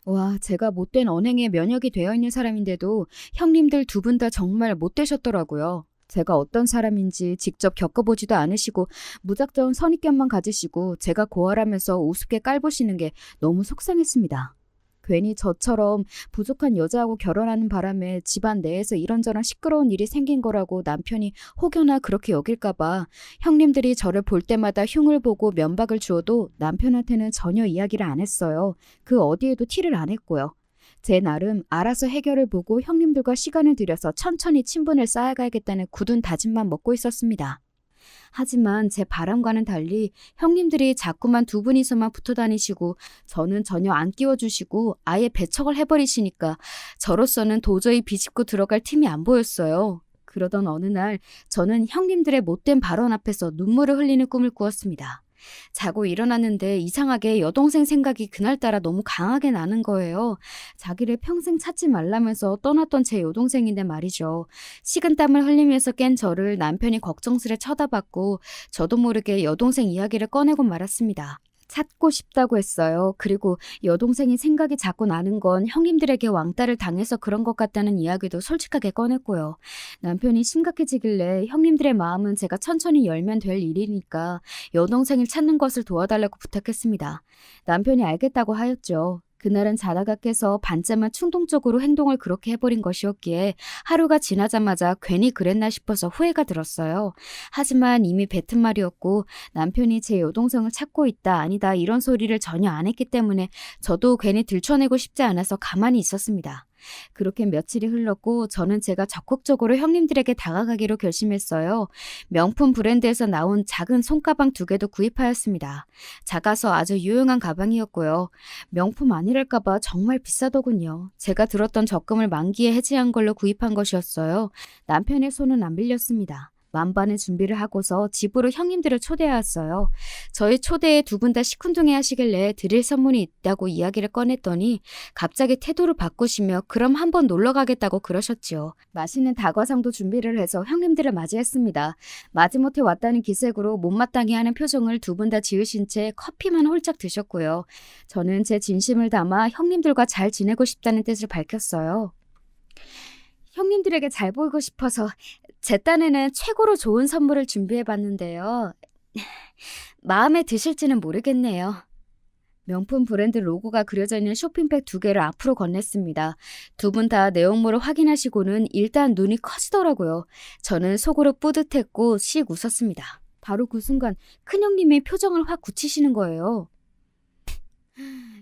S1: 와, 제가 못된 언행에 면역이 되어 있는 사람인데도 형님들 두 분 다 정말 못되셨더라고요. 제가 어떤 사람인지 직접 겪어보지도 않으시고 무작정 선입견만 가지시고 제가 고아라면서 우습게 깔보시는 게 너무 속상했습니다. 괜히 저처럼 부족한 여자하고 결혼하는 바람에 집안 내에서 이런저런 시끄러운 일이 생긴 거라고 남편이 혹여나 그렇게 여길까봐 형님들이 저를 볼 때마다 흉을 보고 면박을 주어도 남편한테는 전혀 이야기를 안 했어요. 그 어디에도 티를 안 했고요. 제 나름 알아서 해결을 보고 형님들과 시간을 들여서 천천히 친분을 쌓아가야겠다는 굳은 다짐만 먹고 있었습니다. 하지만 제 바람과는 달리 형님들이 자꾸만 두 분이서만 붙어 다니시고 저는 전혀 안 끼워주시고 아예 배척을 해버리시니까 저로서는 도저히 비집고 들어갈 틈이 안 보였어요. 그러던 어느 날 저는 형님들의 못된 발언 앞에서 눈물을 흘리는 꿈을 꾸었습니다. 자고 일어났는데 이상하게 여동생 생각이 그날따라 너무 강하게 나는 거예요. 자기를 평생 찾지 말라면서 떠났던 제 여동생인데 말이죠. 식은땀을 흘리면서 깬 저를 남편이 걱정스레 쳐다봤고 저도 모르게 여동생 이야기를 꺼내고 말았습니다. 찾고 싶다고 했어요. 그리고 여동생이 생각이 자꾸 나는 건 형님들에게 왕따를 당해서 그런 것 같다는 이야기도 솔직하게 꺼냈고요. 남편이 심각해지길래 형님들의 마음은 제가 천천히 열면 될 일이니까 여동생을 찾는 것을 도와달라고 부탁했습니다. 남편이 알겠다고 하였죠. 그날은 자다가 깨서 반쯤은 충동적으로 행동을 그렇게 해버린 것이었기에 하루가 지나자마자 괜히 그랬나 싶어서 후회가 들었어요. 하지만 이미 뱉은 말이었고 남편이 제 여동생을 찾고 있다 아니다 이런 소리를 전혀 안 했기 때문에 저도 괜히 들춰내고 싶지 않아서 가만히 있었습니다. 그렇게 며칠이 흘렀고 저는 제가 적극적으로 형님들에게 다가가기로 결심했어요. 명품 브랜드에서 나온 작은 손가방 2개도 구입하였습니다. 작아서 아주 유용한 가방이었고요. 명품 아니랄까봐 정말 비싸더군요. 제가 들었던 적금을 만기에 해지한 걸로 구입한 것이었어요. 남편의 손은 안 빌렸습니다. 만반의 준비를 하고서 집으로 형님들을 초대하였어요. 저희 초대에 2분 다 시큰둥해 하시길래 드릴 선물이 있다고 이야기를 꺼냈더니 갑자기 태도를 바꾸시며 그럼 한번 놀러 가겠다고 그러셨지요. 맛있는 다과상도 준비를 해서 형님들을 맞이했습니다. 마지못해 왔다는 기색으로 못마땅해 하는 표정을 2분 다 지으신 채 커피만 홀짝 드셨고요. 저는 제 진심을 담아 형님들과 잘 지내고 싶다는 뜻을 밝혔어요. 형님들에게 잘 보이고 싶어서 제 딴에는 최고로 좋은 선물을 준비해봤는데요. 마음에 드실지는 모르겠네요. 명품 브랜드 로고가 그려져 있는 쇼핑백 2개를 앞으로 건넸습니다. 2분 다 내용물을 확인하시고는 일단 눈이 커지더라고요. 저는 속으로 뿌듯했고 씩 웃었습니다. 바로 그 순간 큰형님이 표정을 확 굳히시는 거예요.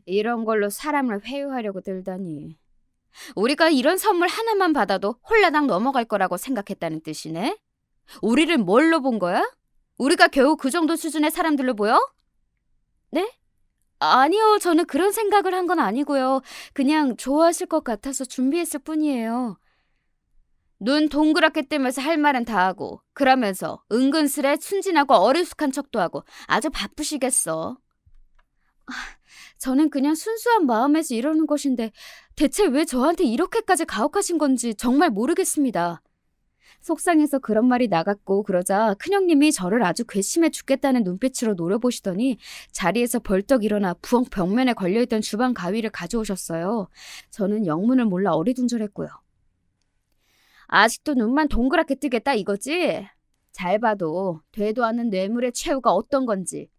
S1: 이런 걸로 사람을 회유하려고 들다니. 우리가 이런 선물 하나만 받아도 홀라당 넘어갈 거라고 생각했다는 뜻이네? 우리를 뭘로 본 거야? 우리가 겨우 그 정도 수준의 사람들로 보여? 네? 아니요, 저는 그런 생각을 한 건 아니고요. 그냥 좋아하실 것 같아서 준비했을 뿐이에요. 눈 동그랗게 뜨면서 할 말은 다 하고 그러면서 은근슬에 순진하고 어리숙한 척도 하고 아주 바쁘시겠어. 저는 그냥 순수한 마음에서 이러는 것인데 대체 왜 저한테 이렇게까지 가혹하신 건지 정말 모르겠습니다. 속상해서 그런 말이 나갔고 그러자 큰형님이 저를 아주 괘씸해 죽겠다는 눈빛으로 노려보시더니 자리에서 벌떡 일어나 부엌 벽면에 걸려있던 주방 가위를 가져오셨어요. 저는 영문을 몰라 어리둥절했고요. 아직도 눈만 동그랗게 뜨겠다 이거지? 잘 봐도 되도 않는 뇌물의 최후가 어떤 건지.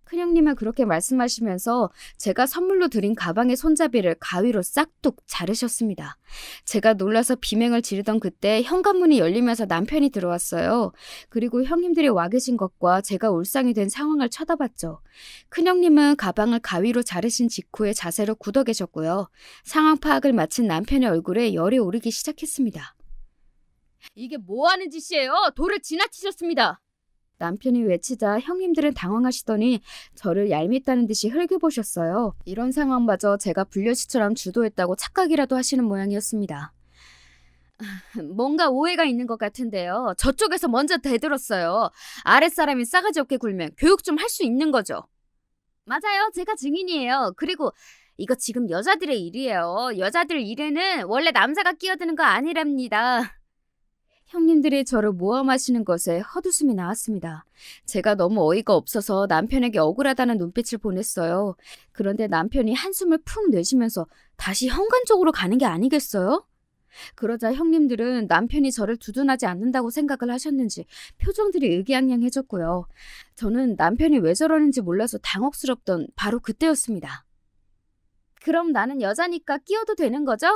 S1: 큰형님은 그렇게 말씀하시면서 제가 선물로 드린 가방의 손잡이를 가위로 싹둑 자르셨습니다. 제가 놀라서 비명을 지르던 그때 현관문이 열리면서 남편이 들어왔어요. 그리고 형님들이 와 계신 것과 제가 울상이 된 상황을 쳐다봤죠. 큰형님은 가방을 가위로 자르신 직후에 자세로 굳어 계셨고요. 상황 파악을 마친 남편의 얼굴에 열이 오르기 시작했습니다. 이게 뭐 하는 짓이에요? 도를 지나치셨습니다. 남편이 외치자 형님들은 당황하시더니 저를 얄밉다는 듯이 흘겨보셨어요. 이런 상황마저 제가 불려시처럼 주도했다고 착각이라도 하시는 모양이었습니다. 뭔가 오해가 있는 것 같은데요. 저쪽에서 먼저 대들었어요. 아랫사람이 싸가지 없게 굴면 교육 좀 할 수 있는 거죠. 맞아요. 제가 증인이에요. 그리고 이거 지금 여자들의 일이에요. 여자들 일에는 원래 남자가 끼어드는 거 아니랍니다. 형님들이 저를 모함하시는 것에 헛웃음이 나왔습니다. 제가 너무 어이가 없어서 남편에게 억울하다는 눈빛을 보냈어요. 그런데 남편이 한숨을 푹 내쉬면서 다시 현관 쪽으로 가는 게 아니겠어요? 그러자 형님들은 남편이 저를 두둔하지 않는다고 생각을 하셨는지 표정들이 의기양양해졌고요. 저는 남편이 왜 저러는지 몰라서 당혹스럽던 바로 그때였습니다. 그럼 나는 여자니까 끼어도 되는 거죠?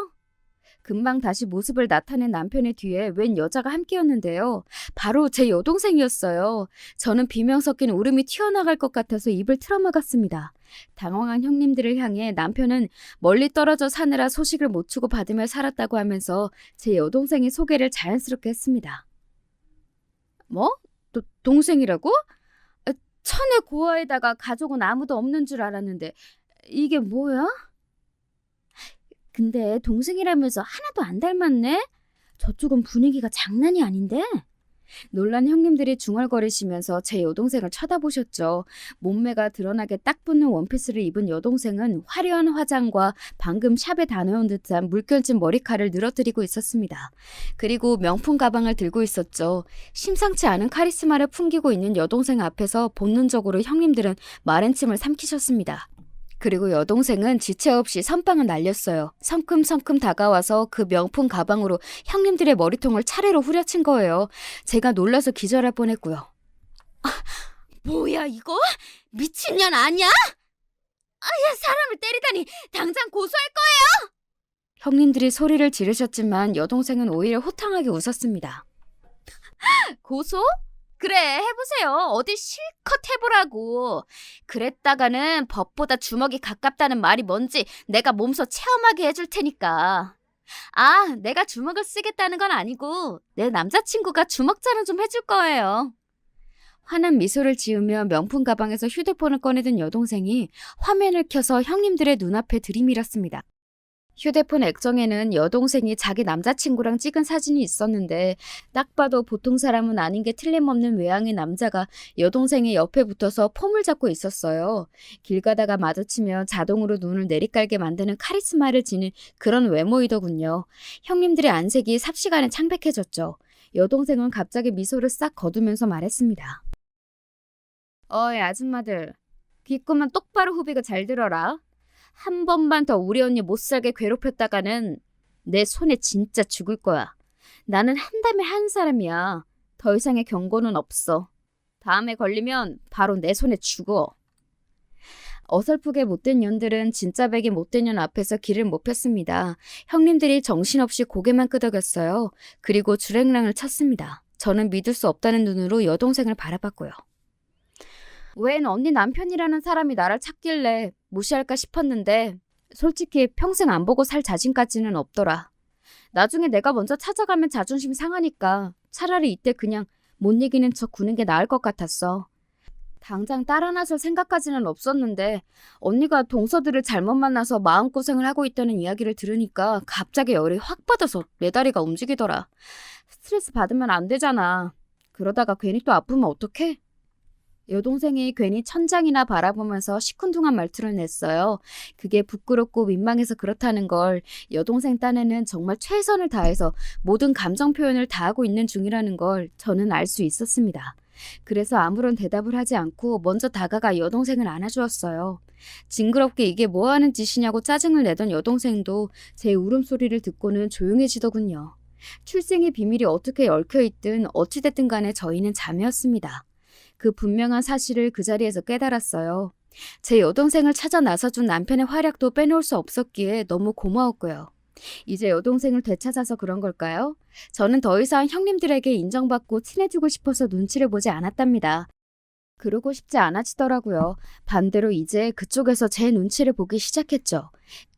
S1: 금방 다시 모습을 나타낸 남편의 뒤에 웬 여자가 함께였는데요. 바로 제 여동생이었어요. 저는 비명 섞인 울음이 튀어나갈 것 같아서 입을 틀어막았습니다. 당황한 형님들을 향해 남편은 멀리 떨어져 사느라 소식을 못 주고 받으며 살았다고 하면서 제 여동생의 소개를 자연스럽게 했습니다. 뭐? 동생이라고? 천의 고아에다가 가족은 아무도 없는 줄 알았는데 이게 뭐야? 근데 동생이라면서 하나도 안 닮았네? 저쪽은 분위기가 장난이 아닌데? 놀란 형님들이 중얼거리시면서 제 여동생을 쳐다보셨죠. 몸매가 드러나게 딱 붙는 원피스를 입은 여동생은 화려한 화장과 방금 샵에 다녀온 듯한 물결진 머리카락을 늘어뜨리고 있었습니다. 그리고 명품 가방을 들고 있었죠. 심상치 않은 카리스마를 풍기고 있는 여동생 앞에서 본능적으로 형님들은 마른침을 삼키셨습니다. 그리고 여동생은 지체 없이 선빵을 날렸어요. 성큼성큼 다가와서 그 명품 가방으로 형님들의 머리통을 차례로 후려친 거예요. 제가 놀라서 기절할 뻔했고요. 뭐야 이거? 미친년 아니야? 사람을 때리다니 당장 고소할 거예요! 형님들이 소리를 지르셨지만 여동생은 오히려 호탕하게 웃었습니다. 고소? 그래, 해보세요. 어디 실컷 해보라고. 그랬다가는 법보다 주먹이 가깝다는 말이 뭔지 내가 몸소 체험하게 해줄 테니까. 내가 주먹을 쓰겠다는 건 아니고 내 남자친구가 주먹 자랑 좀 해줄 거예요. 환한 미소를 지으며 명품 가방에서 휴대폰을 꺼내든 여동생이 화면을 켜서 형님들의 눈앞에 들이밀었습니다. 휴대폰 액정에는 여동생이 자기 남자친구랑 찍은 사진이 있었는데 딱 봐도 보통 사람은 아닌 게 틀림없는 외양의 남자가 여동생의 옆에 붙어서 폼을 잡고 있었어요. 길 가다가 마주치면 자동으로 눈을 내리깔게 만드는 카리스마를 지닌 그런 외모이더군요. 형님들의 안색이 삽시간에 창백해졌죠. 여동생은 갑자기 미소를 싹 거두면서 말했습니다. 어이 아줌마들, 귀 끄면 똑바로 후비가 잘 들어라. 한 번만 더 우리 언니 못살게 괴롭혔다가는 내 손에 진짜 죽을 거야. 나는 한다면 한 사람이야. 더 이상의 경고는 없어. 다음에 걸리면 바로 내 손에 죽어. 어설프게 못된 년들은 진짜 백이 못된 년 앞에서 길을 못 폈습니다. 형님들이 정신없이 고개만 끄덕였어요. 그리고 주랭랑을 쳤습니다. 저는 믿을 수 없다는 눈으로 여동생을 바라봤고요. 웬 언니 남편이라는 사람이 나를 찾길래 무시할까 싶었는데 솔직히 평생 안 보고 살 자신까지는 없더라. 나중에 내가 먼저 찾아가면 자존심 상하니까 차라리 이때 그냥 못 이기는 척 구는 게 나을 것 같았어. 당장 딸 하나 설 생각까지는 없었는데 언니가 동서들을 잘못 만나서 마음고생을 하고 있다는 이야기를 들으니까 갑자기 열이 확 받아서 내 다리가 움직이더라. 스트레스 받으면 안 되잖아. 그러다가 괜히 또 아프면 어떡해? 여동생이 괜히 천장이나 바라보면서 시큰둥한 말투를 냈어요. 그게 부끄럽고 민망해서 그렇다는 걸 여동생 딴에는 정말 최선을 다해서 모든 감정 표현을 다하고 있는 중이라는 걸 저는 알 수 있었습니다. 그래서 아무런 대답을 하지 않고 먼저 다가가 여동생을 안아주었어요. 징그럽게 이게 뭐하는 짓이냐고 짜증을 내던 여동생도 제 울음소리를 듣고는 조용해지더군요. 출생의 비밀이 어떻게 얽혀있든 어찌됐든 간에 저희는 자매였습니다. 그 분명한 사실을 그 자리에서 깨달았어요. 제 여동생을 찾아 나서준 남편의 활약도 빼놓을 수 없었기에 너무 고마웠고요. 이제 여동생을 되찾아서 그런 걸까요? 저는 더 이상 형님들에게 인정받고 친해지고 싶어서 눈치를 보지 않았답니다. 그러고 싶지 않아지더라고요. 반대로 이제 그쪽에서 제 눈치를 보기 시작했죠.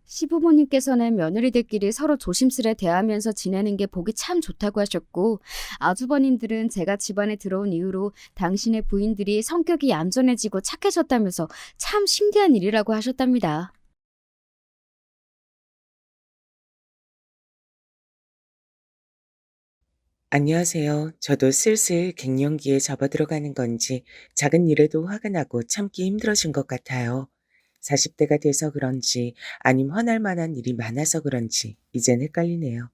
S1: 시부모님께서는 며느리들끼리 서로 조심스레 대하면서 지내는 게 보기 참 좋다고 하셨고 아주버님들은 제가 집안에 들어온 이후로 당신의 부인들이 성격이 얌전해지고 착해졌다면서 참 신기한 일이라고 하셨답니다.
S2: 안녕하세요. 저도 슬슬 갱년기에 접어들어가는 건지 작은 일에도 화가 나고 참기 힘들어진 것 같아요. 40대가 돼서 그런지 아님 화날 만한 일이 많아서 그런지 이젠 헷갈리네요.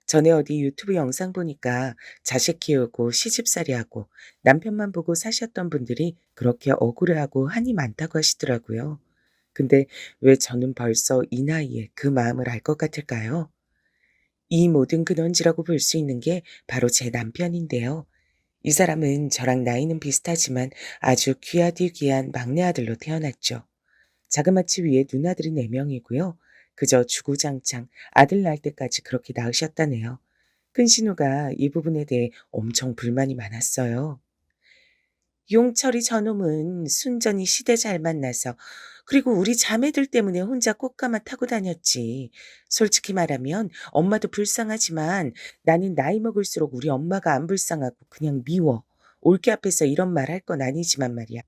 S2: 전에 어디 유튜브 영상 보니까 자식 키우고 시집살이하고 남편만 보고 사셨던 분들이 그렇게 억울해하고 한이 많다고 하시더라고요. 근데 왜 저는 벌써 이 나이에 그 마음을 알 것 같을까요? 이 모든 근원지라고 볼 수 있는 게 바로 제 남편인데요. 이 사람은 저랑 나이는 비슷하지만 아주 귀하디 귀한 막내 아들로 태어났죠. 자그마치 위에 누나들이 4명이고요. 그저 주구장창 아들 낳을 때까지 그렇게 낳으셨다네요. 큰 신우가 이 부분에 대해 엄청 불만이 많았어요. 용철이 저놈은 순전히 시대 잘 만나서 그리고 우리 자매들 때문에 혼자 꽃가마 타고 다녔지. 솔직히 말하면 엄마도 불쌍하지만 나는 나이 먹을수록 우리 엄마가 안 불쌍하고 그냥 미워. 올케 앞에서 이런 말 할 건 아니지만 말이야.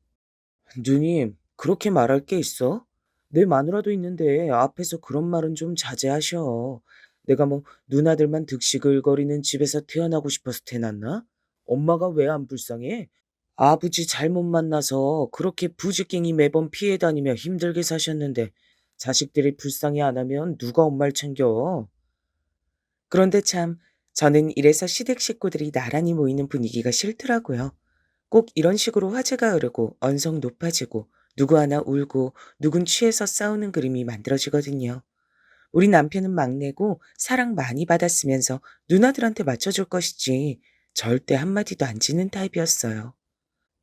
S2: 누님, 그렇게 말할 게 있어? 내 마누라도 있는데 앞에서 그런 말은 좀 자제하셔. 내가 뭐 누나들만 득시글거리는 집에서 태어나고 싶어서 태어났나? 엄마가 왜 안 불쌍해? 아버지 잘못 만나서 그렇게 부지깽이 매번 피해 다니며 힘들게 사셨는데 자식들이 불쌍해 안 하면 누가 엄마를 챙겨? 그런데 참 저는 이래서 시댁 식구들이 나란히 모이는 분위기가 싫더라고요. 꼭 이런 식으로 화제가 흐르고 언성 높아지고 누구 하나 울고 누군 취해서 싸우는 그림이 만들어지거든요. 우리 남편은 막내고 사랑 많이 받았으면서 누나들한테 맞춰줄 것이지 절대 한마디도 안 지는 타입이었어요.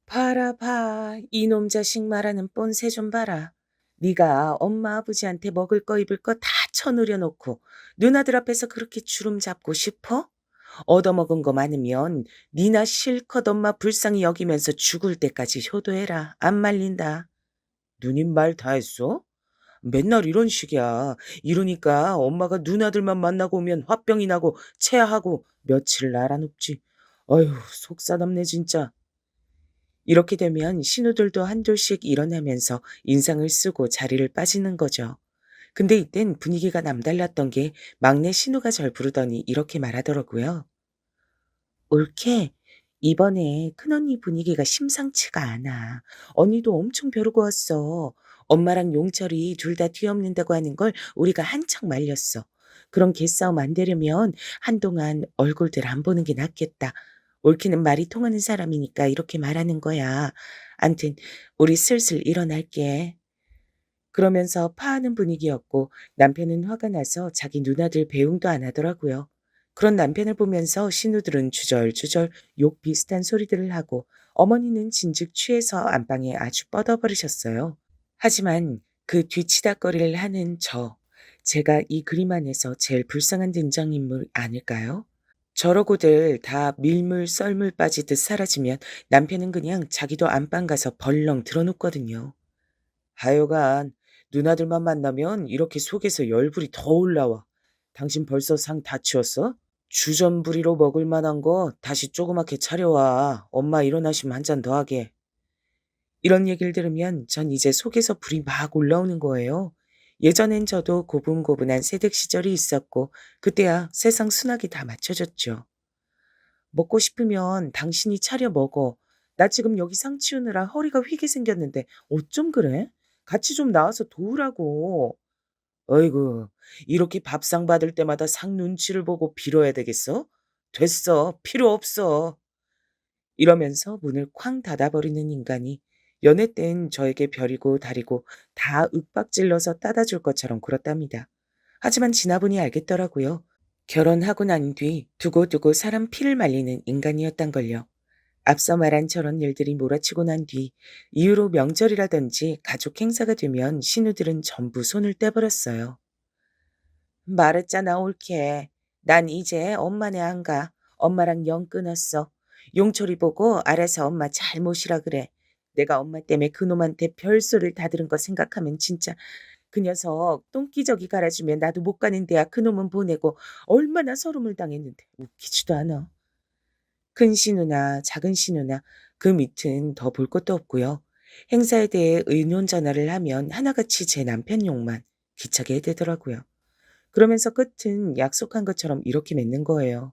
S2: 봐라 봐. 이놈 자식 말하는 뻔세 좀 봐라. 네가 엄마 아버지한테 먹을 거 입을 거 다 쳐누려 놓고 누나들 앞에서 그렇게 주름 잡고 싶어? 얻어먹은 거 많으면 니나 실컷 엄마 불쌍히 여기면서 죽을 때까지 효도해라. 안 말린다. 누님 말 다 했어? 맨날 이런 식이야. 이러니까 엄마가 누나들만 만나고 오면 화병이 나고 체하고 며칠 날아눕지. 어휴 속사납네 진짜. 이렇게 되면 신우들도 한둘씩 일어나면서 인상을 쓰고 자리를 빠지는 거죠. 근데 이땐 분위기가 남달랐던 게 막내 신우가 절 부르더니 이렇게 말하더라고요. 올케, 이번에 큰언니 분위기가 심상치가 않아. 언니도 엄청 벼르고 왔어. 엄마랑 용철이 둘 다 뒤엎는다고 하는 걸 우리가 한창 말렸어. 그런 개싸움 안 되려면 한동안 얼굴들 안 보는 게 낫겠다. 옳기는 말이 통하는 사람이니까 이렇게 말하는 거야. 암튼 우리 슬슬 일어날게. 그러면서 파하는 분위기였고 남편은 화가 나서 자기 누나들 배웅도 안 하더라고요. 그런 남편을 보면서 신우들은 주절주절 욕 비슷한 소리들을 하고 어머니는 진즉 취해서 안방에 아주 뻗어버리셨어요. 하지만 그 뒤치다거리를 하는 제가 이 그림 안에서 제일 불쌍한 등장인물 아닐까요? 저러고들 다 밀물 썰물 빠지듯 사라지면 남편은 그냥 자기도 안방 가서 벌렁 들어눕거든요. 하여간 누나들만 만나면 이렇게 속에서 열불이 더 올라와. 당신 벌써 상 다 치웠어? 주전부리로 먹을 만한 거 다시 조그맣게 차려와. 엄마 일어나시면 한 잔 더 하게. 이런 얘기를 들으면 전 이제 속에서 불이 막 올라오는 거예요. 예전엔 저도 고분고분한 새댁 시절이 있었고 그때야 세상 순하게 다 맞춰졌죠. 먹고 싶으면 당신이 차려 먹어. 나 지금 여기 상 치우느라 허리가 휘게 생겼는데 어쩜 그래? 같이 좀 나와서 도우라고. 어이구, 이렇게 밥상 받을 때마다 상 눈치를 보고 빌어야 되겠어? 됐어, 필요 없어. 이러면서 문을 쾅 닫아버리는 인간이 연애 땐 저에게 별이고 달이고 다 윽박질러서 따다 줄 것처럼 굴었답니다. 하지만 지나보니 알겠더라고요. 결혼하고 난 뒤 두고두고 사람 피를 말리는 인간이었단 걸요. 앞서 말한 저런 일들이 몰아치고 난 뒤 이후로 명절이라든지 가족 행사가 되면 신우들은 전부 손을 떼버렸어요. 말했잖아 옳게. 난 이제 엄마네 안 가. 엄마랑 영 끊었어. 용철이 보고 알아서 엄마 잘 모시라 그래. 내가 엄마 때문에 그놈한테 별소리를 다 들은 거 생각하면 진짜 그 녀석 똥기저귀 갈아주면 나도 못 가는 데야 그놈은 보내고 얼마나 서름을 당했는데 웃기지도 않아. 큰 신우나 작은 신우나 그 밑은 더 볼 것도 없고요. 행사에 대해 의논 전화를 하면 하나같이 제 남편 욕만 기차게 해대더라고요. 그러면서 끝은 약속한 것처럼 이렇게 맺는 거예요.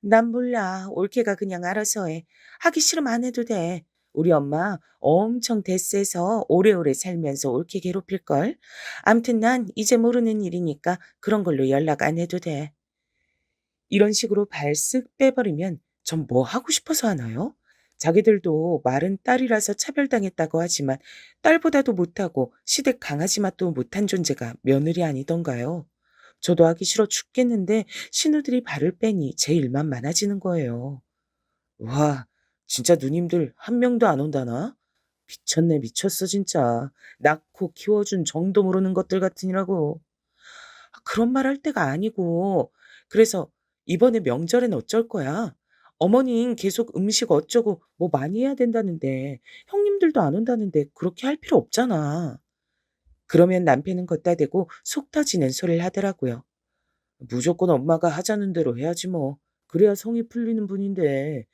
S2: 난 몰라. 올케가 그냥 알아서 해. 하기 싫으면 안 해도 돼. 우리 엄마 엄청 대세서 오래오래 살면서 올케 괴롭힐걸. 암튼 난 이제 모르는 일이니까 그런 걸로 연락 안 해도 돼. 이런 식으로 발 쓱 빼버리면 전 뭐 하고 싶어서 하나요? 자기들도 말은 딸이라서 차별당했다고 하지만 딸보다도 못하고 시댁 강아지 맛도 못한 존재가 며느리 아니던가요? 저도 하기 싫어 죽겠는데 신우들이 발을 빼니 제 일만 많아지는 거예요. 와, 진짜 누님들 한 명도 안 온다나? 미쳤네, 미쳤어, 진짜. 낳고 키워준 정도 모르는 것들 같으니라고. 그런 말 할 때가 아니고. 그래서 이번에 명절엔 어쩔 거야? 어머님 계속 음식 어쩌고 뭐 많이 해야 된다는데 형님들도 안 온다는데 그렇게 할 필요 없잖아. 그러면 남편은 걷다 대고 속 터지는 소리를 하더라고요. 무조건 엄마가 하자는 대로 해야지 뭐. 그래야 성이 풀리는 분인데.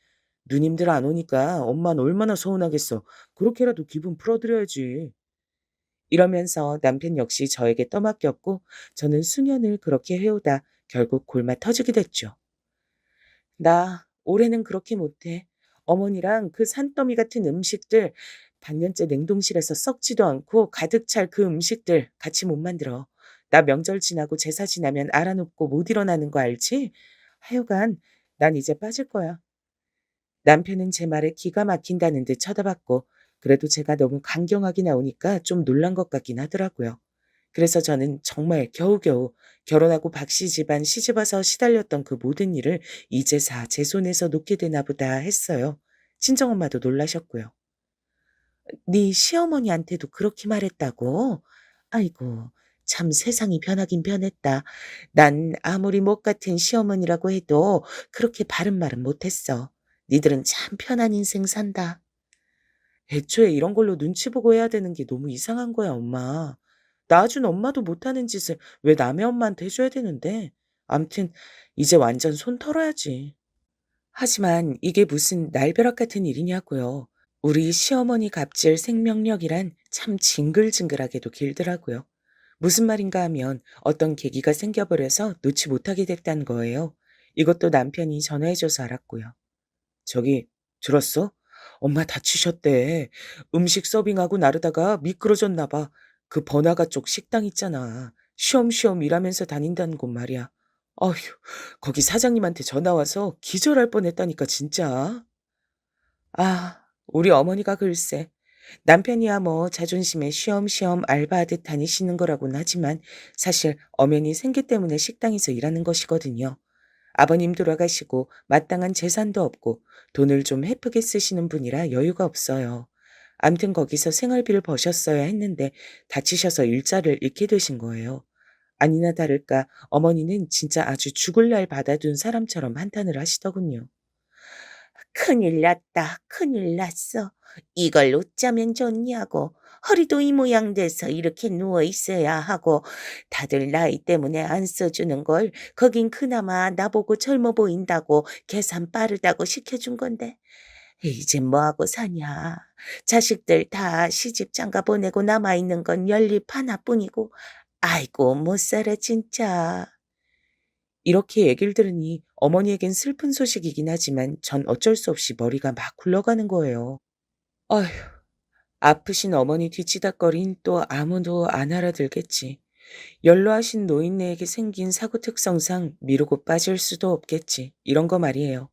S2: 누님들 안 오니까 엄마는 얼마나 서운하겠어. 그렇게라도 기분 풀어드려야지. 이러면서 남편 역시 저에게 떠맡겼고 저는 수년을 그렇게 해오다 결국 골마 터지게 됐죠. 나 올해는 그렇게 못해. 어머니랑 그 산더미 같은 음식들 반년째 냉동실에서 썩지도 않고 가득 찰 그 음식들 같이 못 만들어. 나 명절 지나고 제사 지나면 알아눕고 못 일어나는 거 알지? 하여간 난 이제 빠질 거야. 남편은 제 말에 기가 막힌다는 듯 쳐다봤고 그래도 제가 너무 강경하게 나오니까 좀 놀란 것 같긴 하더라고요. 그래서 저는 정말 겨우겨우 결혼하고 박씨 집안 시집와서 시달렸던 그 모든 일을 이제사 제 손에서 놓게 되나 보다 했어요. 친정엄마도 놀라셨고요. 네 시어머니한테도 그렇게 말했다고? 아이고, 참 세상이 변하긴 변했다. 난 아무리 못 같은 시어머니라고 해도 그렇게 바른 말은 못했어. 니들은 참 편한 인생 산다. 애초에 이런 걸로 눈치 보고 해야 되는 게 너무 이상한 거야, 엄마. 낳아준 엄마도 못하는 짓을 왜 남의 엄마한테 해줘야 되는데. 암튼 이제 완전 손 털어야지. 하지만 이게 무슨 날벼락 같은 일이냐고요. 우리 시어머니 갑질 생명력이란 참 징글징글하게도 길더라고요. 무슨 말인가 하면 어떤 계기가 생겨버려서 놓지 못하게 됐다는 거예요. 이것도 남편이 전화해줘서 알았고요. 저기, 들었어? 엄마 다치셨대. 음식 서빙하고 나르다가 미끄러졌나 봐. 그 번화가 쪽 식당 있잖아. 쉬엄쉬엄 일하면서 다닌다는 곳 말이야. 어휴, 거기 사장님한테 전화 와서 기절할 뻔했다니까 진짜. 아, 우리 어머니가 글쎄. 남편이야 뭐 자존심에 쉬엄쉬엄 알바하듯 다니시는 거라고는 하지만 사실 엄연히 생계 때문에 식당에서 일하는 것이거든요. 아버님 돌아가시고 마땅한 재산도 없고 돈을 좀 헤프게 쓰시는 분이라 여유가 없어요. 암튼 거기서 생활비를 버셨어야 했는데 다치셔서 일자를 잃게 되신 거예요. 아니나 다를까 어머니는 진짜 아주 죽을 날 받아둔 사람처럼 한탄을 하시더군요. 큰일 났다. 큰일 났어. 이걸 어쩌면 좋냐고. 허리도 이 모양 돼서 이렇게 누워 있어야 하고 다들 나이 때문에 안 써주는 걸 거긴 그나마 나보고 젊어 보인다고 계산 빠르다고 시켜준 건데 이제 뭐하고 사냐. 자식들 다 시집 장가 보내고 남아있는 건 연립 하나뿐이고 아이고 못 살아 진짜. 이렇게 얘기를 들으니 어머니에겐 슬픈 소식이긴 하지만 전 어쩔 수 없이 머리가 막 굴러가는 거예요. 어휴, 아프신 어머니 뒤치다꺼린 또 아무도 안 알아들겠지. 연로하신 노인네에게 생긴 사고 특성상 미루고 빠질 수도 없겠지. 이런 거 말이에요.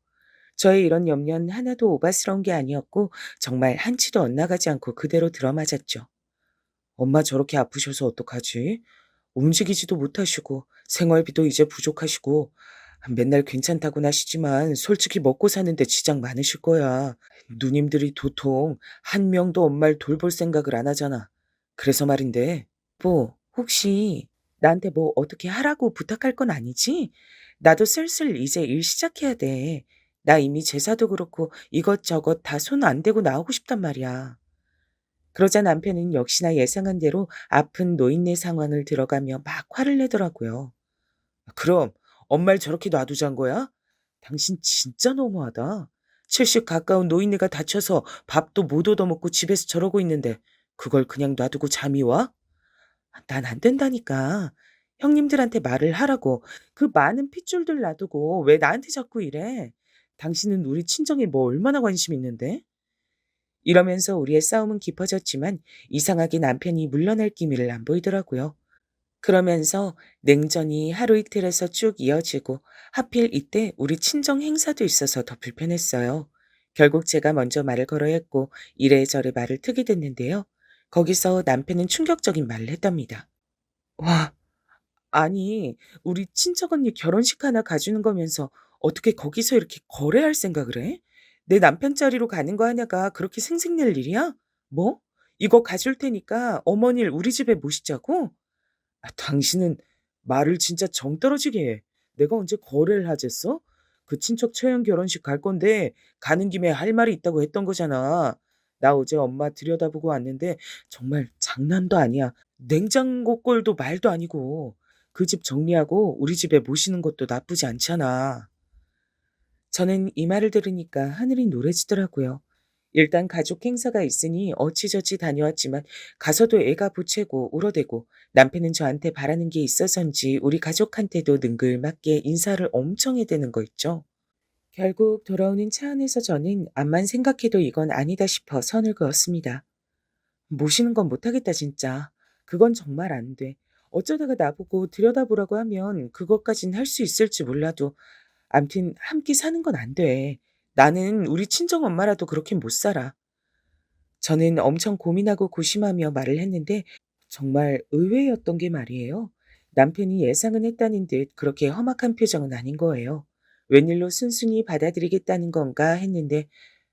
S2: 저의 이런 염려는 하나도 오바스러운 게 아니었고 정말 한치도 엇나가지 않고 그대로 들어맞았죠. 엄마 저렇게 아프셔서 어떡하지? 움직이지도 못하시고 생활비도 이제 부족하시고 맨날 괜찮다고는 하시지만 솔직히 먹고 사는데 지장 많으실 거야. 누님들이 도통 한 명도 엄마를 돌볼 생각을 안 하잖아. 그래서 말인데 뭐 혹시 나한테 뭐 어떻게 하라고 부탁할 건 아니지? 나도 슬슬 이제 일 시작해야 돼. 나 이미 제사도 그렇고 이것저것 다 손 안 대고 나오고 싶단 말이야. 그러자 남편은 역시나 예상한 대로 아픈 노인네 상황을 들어가며 막 화를 내더라고요. 그럼 엄마를 저렇게 놔두잔 거야? 당신 진짜 너무하다. 70 가까운 노인네가 다쳐서 밥도 못 얻어먹고 집에서 저러고 있는데 그걸 그냥 놔두고 잠이 와? 난 안 된다니까. 형님들한테 말을 하라고. 그 많은 핏줄들 놔두고 왜 나한테 자꾸 이래? 당신은 우리 친정에 뭐 얼마나 관심 있는데? 이러면서 우리의 싸움은 깊어졌지만 이상하게 남편이 물러날 기미를 안 보이더라고요. 그러면서 냉전이 하루 이틀에서 쭉 이어지고 하필 이때 우리 친정 행사도 있어서 더 불편했어요. 결국 제가 먼저 말을 걸어야 했고 이래저래 말을 트게 됐는데요. 거기서 남편은 충격적인 말을 했답니다. 와, 아니, 우리 친척 언니 결혼식 하나 가주는 거면서 어떻게 거기서 이렇게 거래할 생각을 해? 내 남편 자리로 가는 거 하나가 그렇게 생색낼 일이야? 뭐? 이거 가줄 테니까 어머니를 우리 집에 모시자고? 당신은 말을 진짜 정 떨어지게 해. 내가 언제 거래를 하겠어? 그 친척 처형 결혼식 갈 건데 가는 김에 할 말이 있다고 했던 거잖아. 나 어제 엄마 들여다보고 왔는데 정말 장난도 아니야. 냉장고 꼴도 말도 아니고 그 집 정리하고 우리 집에 모시는 것도 나쁘지 않잖아. 저는 이 말을 들으니까 하늘이 노래지더라고요. 일단 가족 행사가 있으니 어찌저찌 다녀왔지만 가서도 애가 보채고 울어대고 남편은 저한테 바라는 게 있어서인지 우리 가족한테도 능글맞게 인사를 엄청 해대는 거 있죠. 결국 돌아오는 차 안에서 저는 암만 생각해도 이건 아니다 싶어 선을 그었습니다. 모시는 건 못하겠다 진짜. 그건 정말 안 돼. 어쩌다가 나보고 들여다보라고 하면 그것까진 할 수 있을지 몰라도 암튼 함께 사는 건 안 돼. 나는 우리 친정엄마라도 그렇게 못 살아. 저는 엄청 고민하고 고심하며 말을 했는데 정말 의외였던 게 말이에요. 남편이 예상은 했다는 듯 그렇게 험악한 표정은 아닌 거예요. 웬일로 순순히 받아들이겠다는 건가 했는데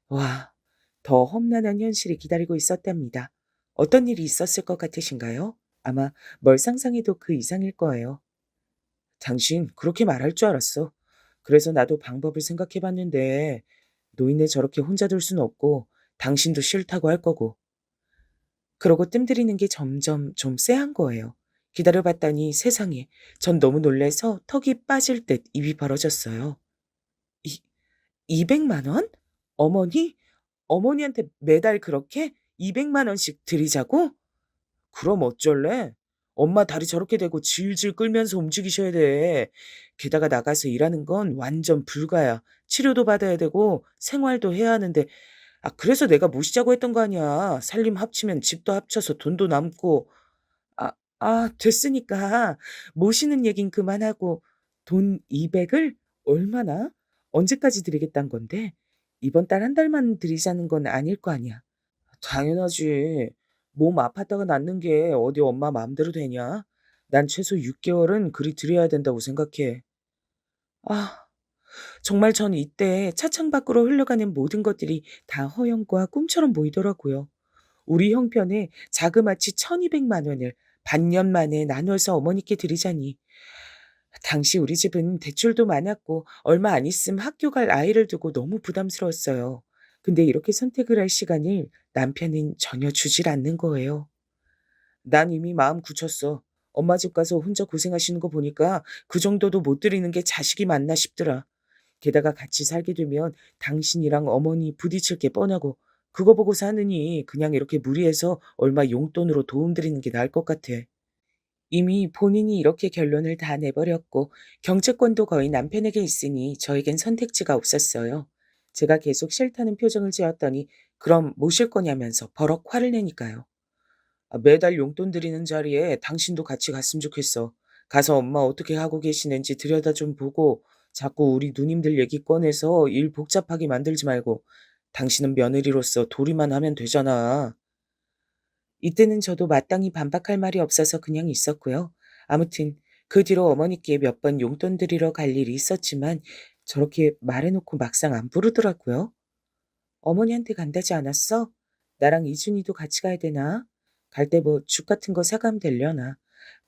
S2: 와, 더 험난한 현실이 기다리고 있었답니다. 어떤 일이 있었을 것 같으신가요? 아마 뭘 상상해도 그 이상일 거예요. 당신 그렇게 말할 줄 알았어. 그래서 나도 방법을 생각해 봤는데 노인네 저렇게 혼자 둘 순 없고 당신도 싫다고 할 거고. 그러고 뜸들이는 게 점점 좀 쎄한 거예요. 기다려봤더니 세상에 전 너무 놀래서 턱이 빠질 듯 입이 벌어졌어요. 이 200만 원? 어머니? 어머니한테 매달 그렇게 200만 원씩 드리자고? 그럼 어쩔래? 엄마 다리 저렇게 대고 질질 끌면서 움직이셔야 돼. 게다가 나가서 일하는 건 완전 불가야. 치료도 받아야 되고 생활도 해야 하는데 그래서 내가 모시자고 했던 거 아니야. 살림 합치면 집도 합쳐서 돈도 남고. 됐으니까 모시는 얘긴 그만하고 돈 200을 얼마나? 언제까지 드리겠다는 건데? 이번 달 한 달만 드리자는 건 아닐 거 아니야. 당연하지. 몸 아팠다가 낫는 게 어디 엄마 마음대로 되냐? 난 최소 6개월은 그리 드려야 된다고 생각해. 아, 정말 전 이때 차창 밖으로 흘러가는 모든 것들이 다 허영과 꿈처럼 보이더라고요. 우리 형편에 자그마치 1200만 원을 반년 만에 나눠서 어머니께 드리자니. 당시 우리 집은 대출도 많았고 얼마 안 있음 학교 갈 아이를 두고 너무 부담스러웠어요. 근데 이렇게 선택을 할 시간을 남편은 전혀 주질 않는 거예요. 난 이미 마음 굳혔어. 엄마 집 가서 혼자 고생하시는 거 보니까 그 정도도 못 드리는 게 자식이 맞나 싶더라. 게다가 같이 살게 되면 당신이랑 어머니 부딪힐 게 뻔하고 그거 보고 사느니 그냥 이렇게 무리해서 얼마 용돈으로 도움드리는 게 나을 것 같아. 이미 본인이 이렇게 결론을 다 내버렸고 경제권도 거의 남편에게 있으니 저에겐 선택지가 없었어요. 제가 계속 싫다는 표정을 지었더니 그럼 모실 거냐면서 버럭 화를 내니까요. 매달 용돈 드리는 자리에 당신도 같이 갔으면 좋겠어. 가서 엄마 어떻게 하고 계시는지 들여다 좀 보고 자꾸 우리 누님들 얘기 꺼내서 일 복잡하게 만들지 말고 당신은 며느리로서 도리만 하면 되잖아. 이때는 저도 마땅히 반박할 말이 없어서 그냥 있었고요. 아무튼 그 뒤로 어머니께 몇 번 용돈 드리러 갈 일이 있었지만 저렇게 말해놓고 막상 안 부르더라고요. 어머니한테 간다지 않았어? 나랑 이준이도 같이 가야 되나? 갈 때 뭐 죽 같은 거 사가면 되려나?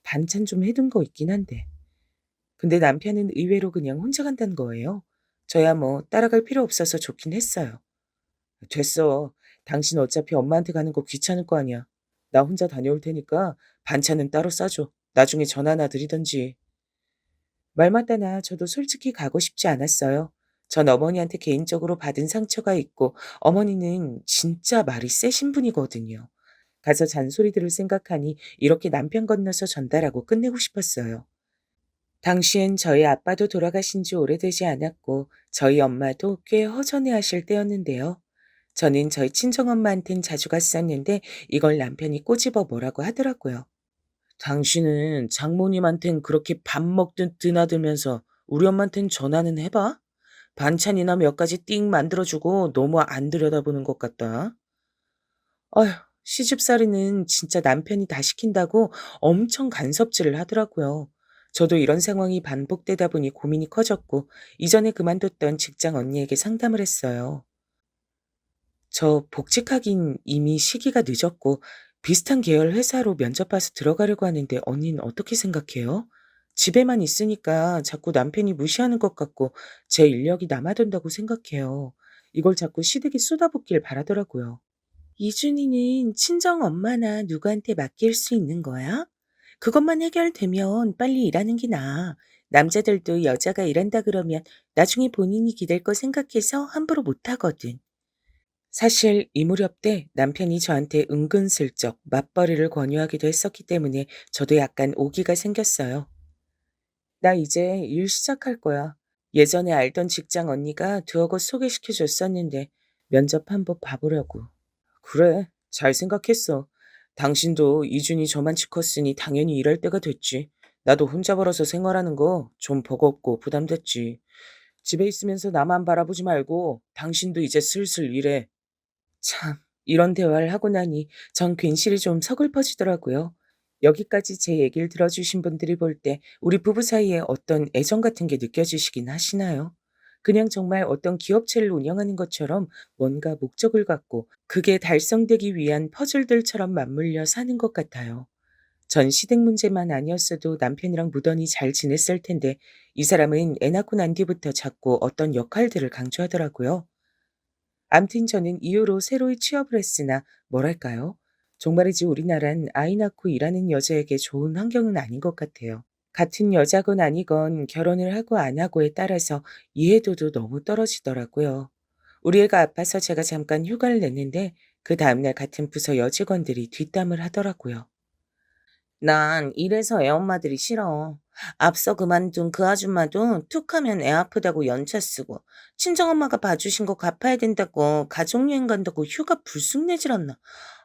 S2: 반찬 좀 해둔 거 있긴 한데. 근데 남편은 의외로 그냥 혼자 간다는 거예요. 저야 뭐 따라갈 필요 없어서 좋긴 했어요. 됐어. 당신 어차피 엄마한테 가는 거 귀찮을 거 아니야. 나 혼자 다녀올 테니까 반찬은 따로 싸줘. 나중에 전화나 드리던지. 말 맞다나 저도 솔직히 가고 싶지 않았어요. 전 어머니한테 개인적으로 받은 상처가 있고 어머니는 진짜 말이 세신 분이거든요. 가서 잔소리 들을 생각하니 이렇게 남편 건너서 전달하고 끝내고 싶었어요. 당시엔 저희 아빠도 돌아가신 지 오래되지 않았고 저희 엄마도 꽤 허전해 하실 때였는데요. 저는 저희 친정엄마한텐 자주 갔었는데 이걸 남편이 꼬집어 뭐라고 하더라고요. 당신은 장모님한텐 그렇게 밥 먹듯 드나들면서 우리 엄마한텐 전화는 해봐? 반찬이나 몇 가지 띵 만들어주고 너무 안 들여다보는 것 같다. 어휴, 시집살이는 진짜 남편이 다 시킨다고 엄청 간섭질을 하더라고요. 저도 이런 상황이 반복되다 보니 고민이 커졌고 이전에 그만뒀던 직장 언니에게 상담을 했어요. 저 복직하긴 이미 시기가 늦었고 비슷한 계열 회사로 면접 봐서 들어가려고 하는데 언니는 어떻게 생각해요? 집에만 있으니까 자꾸 남편이 무시하는 것 같고 제 인력이 남아돈다고 생각해요. 이걸 자꾸 시댁에 쏟아붓길 바라더라고요. 이준이는 친정 엄마나 누구한테 맡길 수 있는 거야? 그것만 해결되면 빨리 일하는 게 나아. 남자들도 여자가 일한다 그러면 나중에 본인이 기댈 거 생각해서 함부로 못 하거든. 사실 이 무렵 때 남편이 저한테 은근슬쩍 맞벌이를 권유하기도 했었기 때문에 저도 약간 오기가 생겼어요. 나 이제 일 시작할 거야. 예전에 알던 직장 언니가 두어 곳 소개시켜 줬었는데 면접 한번 봐보려고. 그래, 잘 생각했어. 당신도 이준이 저만치 컸으니 당연히 일할 때가 됐지. 나도 혼자 벌어서 생활하는 거 좀 버겁고 부담됐지. 집에 있으면서 나만 바라보지 말고 당신도 이제 슬슬 일해. 참, 이런 대화를 하고 나니 전 괜시리 좀 서글퍼지더라고요. 여기까지 제 얘기를 들어주신 분들이 볼 때 우리 부부 사이에 어떤 애정 같은 게 느껴지시긴 하시나요? 그냥 정말 어떤 기업체를 운영하는 것처럼 뭔가 목적을 갖고 그게 달성되기 위한 퍼즐들처럼 맞물려 사는 것 같아요. 전 시댁 문제만 아니었어도 남편이랑 무던히 잘 지냈을 텐데 이 사람은 애 낳고 난 뒤부터 자꾸 어떤 역할들을 강조하더라고요. 암튼 저는 이후로 새로이 취업을 했으나 뭐랄까요? 정말이지 우리나란 아이 낳고 일하는 여자에게 좋은 환경은 아닌 것 같아요. 같은 여자건 아니건 결혼을 하고 안 하고에 따라서 이해도도 너무 떨어지더라고요. 우리 애가 아파서 제가 잠깐 휴가를 냈는데 그 다음날 같은 부서 여직원들이 뒷담을 하더라고요. 난 이래서 애 엄마들이 싫어. 앞서 그만둔 그 아줌마도 툭 하면 애 아프다고 연차 쓰고, 친정엄마가 봐주신 거 갚아야 된다고 가족여행 간다고 휴가 불쑥 내질 않나.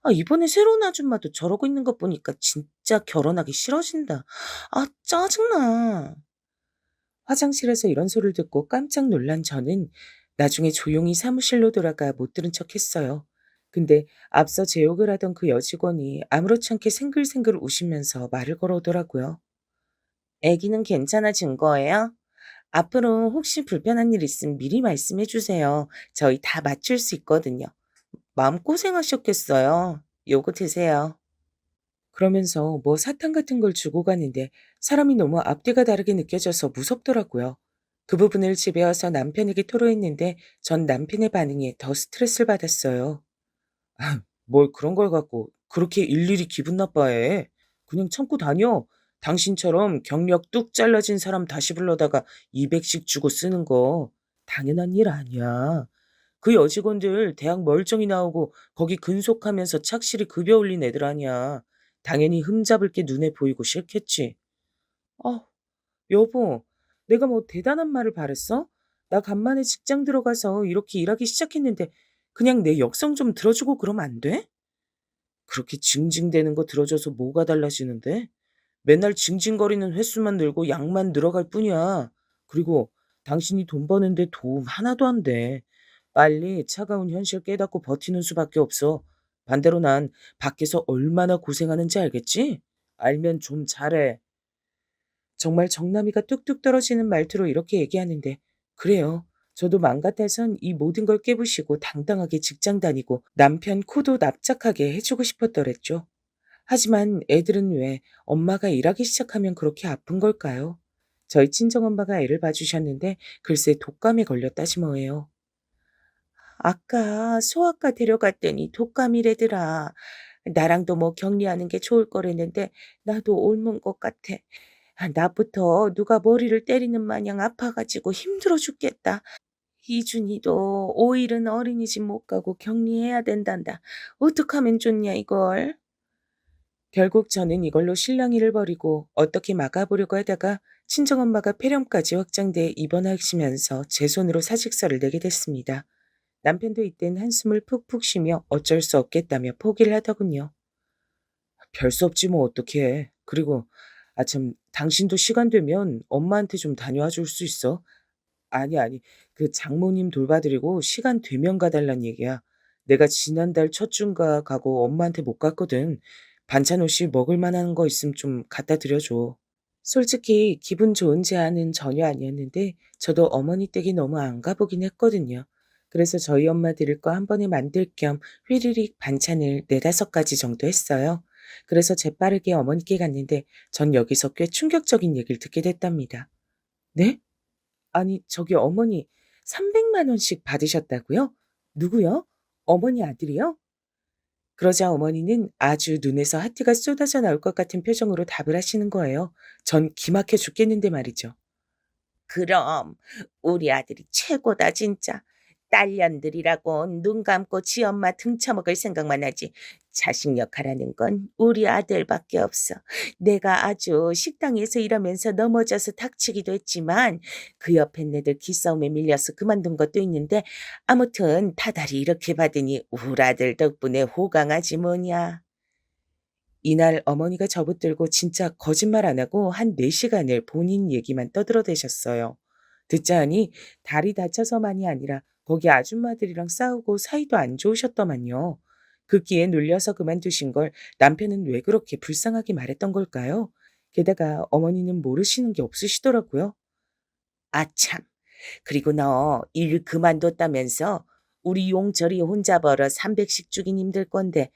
S2: 아, 이번에 새로운 아줌마도 저러고 있는 거 보니까 진짜 결혼하기 싫어진다. 아, 짜증나. 화장실에서 이런 소리를 듣고 깜짝 놀란 저는 나중에 조용히 사무실로 돌아가 못 들은 척 했어요. 근데 앞서 제 욕을 하던 그 여직원이 아무렇지 않게 생글생글 웃으면서 말을 걸어오더라고요. "애기는 괜찮아진 거예요? 앞으로 혹시 불편한 일 있으면 미리 말씀해 주세요. 저희 다 맞출 수 있거든요. 마음고생하셨겠어요. 요거 드세요." 그러면서 뭐 사탕 같은 걸 주고 가는데 사람이 너무 앞뒤가 다르게 느껴져서 무섭더라고요. 그 부분을 집에 와서 남편에게 토로했는데 전 남편의 반응에 더 스트레스를 받았어요. 아, 뭘 그런 걸 갖고 그렇게 일일이 기분 나빠해. 그냥 참고 다녀. 당신처럼 경력 뚝 잘라진 사람 다시 불러다가 200씩 주고 쓰는 거 당연한 일 아니야. 그 여직원들 대학 멀쩡히 나오고 거기 근속하면서 착실히 급여 올린 애들 아니야. 당연히 흠잡을 게 눈에 보이고 싫겠지. 아, 여보, 내가 뭐 대단한 말을 바랬어? 나 간만에 직장 들어가서 이렇게 일하기 시작했는데 그냥 내 역성 좀 들어주고 그러면 안 돼? 그렇게 징징대는 거 들어줘서 뭐가 달라지는데? 맨날 징징거리는 횟수만 늘고 양만 늘어갈 뿐이야. 그리고 당신이 돈 버는데 도움 하나도 안 돼. 빨리 차가운 현실 깨닫고 버티는 수밖에 없어. 반대로 난 밖에서 얼마나 고생하는지 알겠지? 알면 좀 잘해. 정말 정나미가 뚝뚝 떨어지는 말투로 이렇게 얘기하는데, 그래요. 저도 맘 같아선 이 모든 걸 깨부시고 당당하게 직장 다니고 남편 코도 납작하게 해주고 싶었더랬죠. 하지만 애들은 왜 엄마가 일하기 시작하면 그렇게 아픈 걸까요? 저희 친정엄마가 애를 봐주셨는데 글쎄 독감에 걸렸다지 뭐예요. 아까 소아과 데려갔더니 독감이래더라. 나랑도 뭐 격리하는 게 좋을 거랬는데 나도 옮은 것 같아. 아, 나부터 누가 머리를 때리는 마냥 아파가지고 힘들어 죽겠다. 이준이도 5일은 어린이집 못 가고 격리해야 된단다. 어떡하면 좋냐 이걸. 결국 저는 이걸로 실랑이를 벌이고 어떻게 막아보려고 하다가 친정엄마가 폐렴까지 확장돼 입원하시면서 제 손으로 사직서를 내게 됐습니다. 남편도 이땐 한숨을 푹푹 쉬며 어쩔 수 없겠다며 포기를 하더군요. 별 수 없지 뭐 어떡해. 그리고 아 참 당신도 시간 되면 엄마한테 좀 다녀와 줄 수 있어? 아니, 아니. 그 장모님 돌봐드리고 시간 되면 가달란 얘기야. 내가 지난달 첫 주인가 가고 엄마한테 못 갔거든. 반찬 혹시 먹을 만한 거 있으면 좀 갖다 드려 줘. 솔직히 기분 좋은 제안은 전혀 아니었는데 저도 어머니 댁이 너무 안 가보긴 했거든요. 그래서 저희 엄마 드릴 거 한 번에 만들 겸 휘리릭 반찬을 4~5가지 정도 했어요. 그래서 재빠르게 어머니께 갔는데 전 여기서 꽤 충격적인 얘기를 듣게 됐답니다. 네? 아니 저기 어머니 300만 원씩 받으셨다고요? 누구요? 어머니 아들이요? 그러자 어머니는 아주 눈에서 하트가 쏟아져 나올 것 같은 표정으로 답을 하시는 거예요. 전 기막혀 죽겠는데 말이죠. 그럼 우리 아들이 최고다 진짜. 딸년들이라고 눈 감고 지 엄마 등쳐먹을 생각만 하지. 자식 역할하는 건 우리 아들밖에 없어. 내가 아주 식당에서 일하면서 넘어져서 닥치기도 했지만 그 옆에 애들 기싸움에 밀려서 그만둔 것도 있는데 아무튼 다달이 이렇게 받으니 우리 아들 덕분에 호강하지 뭐냐. 이날 어머니가 저붙들고 진짜 거짓말 안 하고 한 4시간을 본인 얘기만 떠들어대셨어요. 듣자 하니 다리 다쳐서만이 아니라 거기 아줌마들이랑 싸우고 사이도 안 좋으셨더만요. 그 기에 눌려서 그만두신 걸 남편은 왜 그렇게 불쌍하게 말했던 걸까요? 게다가 어머니는 모르시는 게 없으시더라고요. 아 참. 그리고 너 일 그만뒀다면서 우리 용철이 혼자 벌어 300씩 주긴 힘들 건데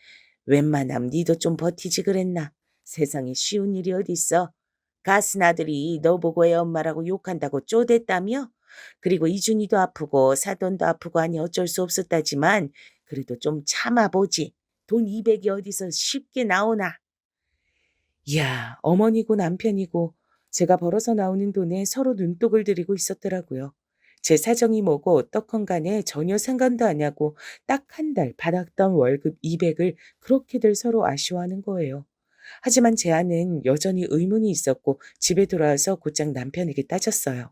S2: 웬만하면 니도 좀 버티지 그랬나? 세상에 쉬운 일이 어딨어? 가슨 아들이 너 보고 애 엄마라고 욕한다고 쪼댔다며? 그리고 이준이도 아프고 사돈도 아프고 하니 어쩔 수 없었다지만 그래도 좀 참아보지. 돈 200이 어디서 쉽게 나오나? 이야, 어머니고 남편이고 제가 벌어서 나오는 돈에 서로 눈독을 들이고 있었더라고요. 제 사정이 뭐고 어떻건 간에 전혀 상관도 안 하고 딱 한 달 받았던 월급 200을 그렇게들 서로 아쉬워하는 거예요. 하지만 제 안은 여전히 의문이 있었고 집에 돌아와서 곧장 남편에게 따졌어요.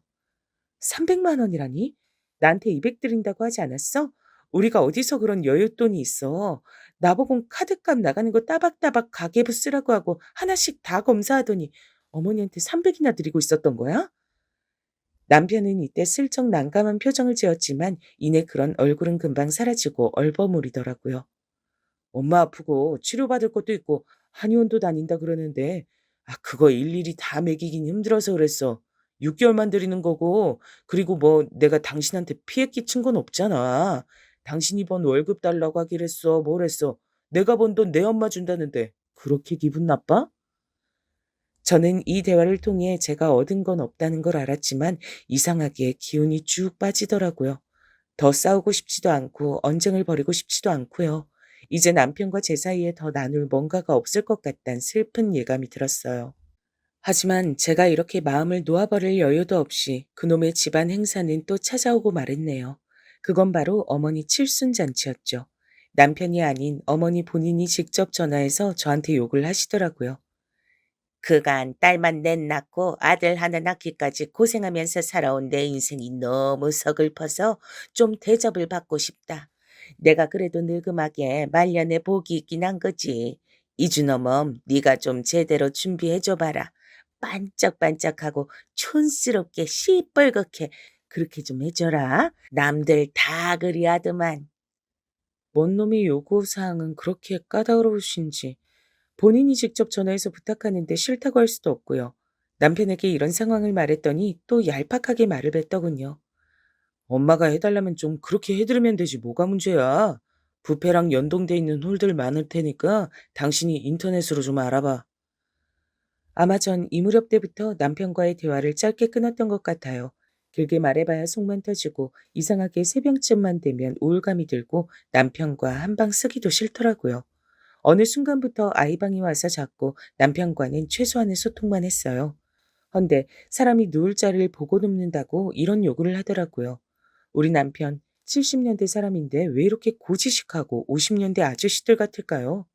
S2: 300만 원이라니? 나한테 200 드린다고 하지 않았어? 우리가 어디서 그런 여윳돈이 있어. 나보곤 카드값 나가는 거 따박따박 가계부 쓰라고 하고 하나씩 다 검사하더니 어머니한테 300이나 드리고 있었던 거야? 남편은 이때 슬쩍 난감한 표정을 지었지만 이내 그런 얼굴은 금방 사라지고 얼버무리더라고요. 엄마 아프고 치료받을 것도 있고 한의원도 다닌다 그러는데 그거 일일이 다 먹이긴 힘들어서 그랬어. 6개월만 드리는 거고 그리고 뭐 내가 당신한테 피해 끼친 건 없잖아. 당신이 번 월급 달라고 하기로 했어. 뭘 했어. 내가 번 돈 내 엄마 준다는데 그렇게 기분 나빠? 저는 이 대화를 통해 제가 얻은 건 없다는 걸 알았지만 이상하게 기운이 쭉 빠지더라고요. 더 싸우고 싶지도 않고 언쟁을 벌이고 싶지도 않고요. 이제 남편과 제 사이에 더 나눌 뭔가가 없을 것 같단 슬픈 예감이 들었어요. 하지만 제가 이렇게 마음을 놓아버릴 여유도 없이 그놈의 집안 행사는 또 찾아오고 말았네요. 그건 바로 어머니 칠순잔치였죠. 남편이 아닌 어머니 본인이 직접 전화해서 저한테 욕을 하시더라고요. 그간 딸만 넷 낳고 아들 하나 낳기까지 고생하면서 살아온 내 인생이 너무 서글퍼서 좀 대접을 받고 싶다. 내가 그래도 늙음하게 말년에 복이 있긴 한 거지. 이준어멈 네가 좀 제대로 준비해줘봐라. 반짝반짝하고 촌스럽게 시뻘겋게 그렇게 좀 해줘라. 남들 다 그리 하더만. 뭔 놈의 요구사항은 그렇게 까다로우신지. 본인이 직접 전화해서 부탁하는데 싫다고 할 수도 없고요. 남편에게 이런 상황을 말했더니 또 얄팍하게 말을 뱉더군요. 엄마가 해달라면 좀 그렇게 해드리면 되지 뭐가 문제야. 부페랑 연동돼 있는 홀들 많을 테니까 당신이 인터넷으로 좀 알아봐. 아마 전 이 무렵 때부터 남편과의 대화를 짧게 끊었던 것 같아요. 길게 말해봐야 속만 터지고 이상하게 새벽쯤만 되면 우울감이 들고 남편과 한방 쓰기도 싫더라고요. 어느 순간부터 아이방에 와서 자꾸 남편과는 최소한의 소통만 했어요. 헌데 사람이 누울 자리를 보고 눕는다고 이런 요구를 하더라고요. 우리 남편 70년대 사람인데 왜 이렇게 고지식하고 50년대 아저씨들 같을까요?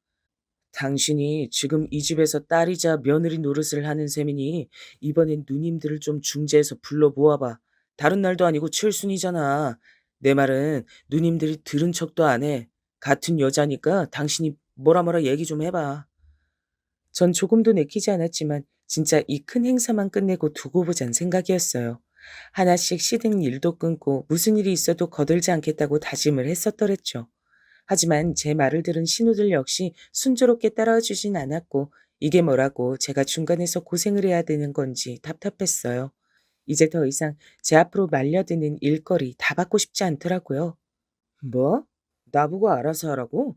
S2: 당신이 지금 이 집에서 딸이자 며느리 노릇을 하는 셈이니 이번엔 누님들을 좀 중재해서 불러 모아봐. 다른 날도 아니고 칠순이잖아. 내 말은 누님들이 들은 척도 안 해. 같은 여자니까 당신이 뭐라 얘기 좀 해봐. 전 조금도 내키지 않았지만 진짜 이 큰 행사만 끝내고 두고 보잔 생각이었어요. 하나씩 시든 일도 끊고 무슨 일이 있어도 거들지 않겠다고 다짐을 했었더랬죠. 하지만 제 말을 들은 신우들 역시 순조롭게 따라와 주진 않았고 이게 뭐라고 제가 중간에서 고생을 해야 되는 건지 답답했어요. 이제 더 이상 제 앞으로 말려드는 일거리 다 받고 싶지 않더라고요. 뭐? 나보고 알아서 하라고?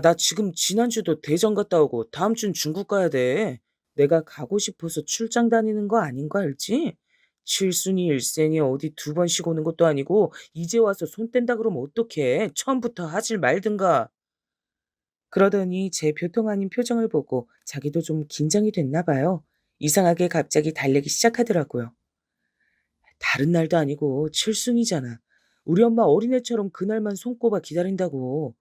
S2: 나 지금 지난주도 대전 갔다 오고 다음 준 중국 가야 돼. 내가 가고 싶어서 출장 다니는 거 아닌 거 알지? 칠순이 일생에 어디 2번씩 오는 것도 아니고 이제 와서 손 뗀다 그러면 어떡해. 처음부터 하질 말든가. 그러더니 제 교통 아닌 표정을 보고 자기도 좀 긴장이 됐나 봐요. 이상하게 갑자기 달래기 시작하더라고요. 다른 날도 아니고 칠순이잖아. 우리 엄마 어린애처럼 그날만 손꼽아 기다린다고.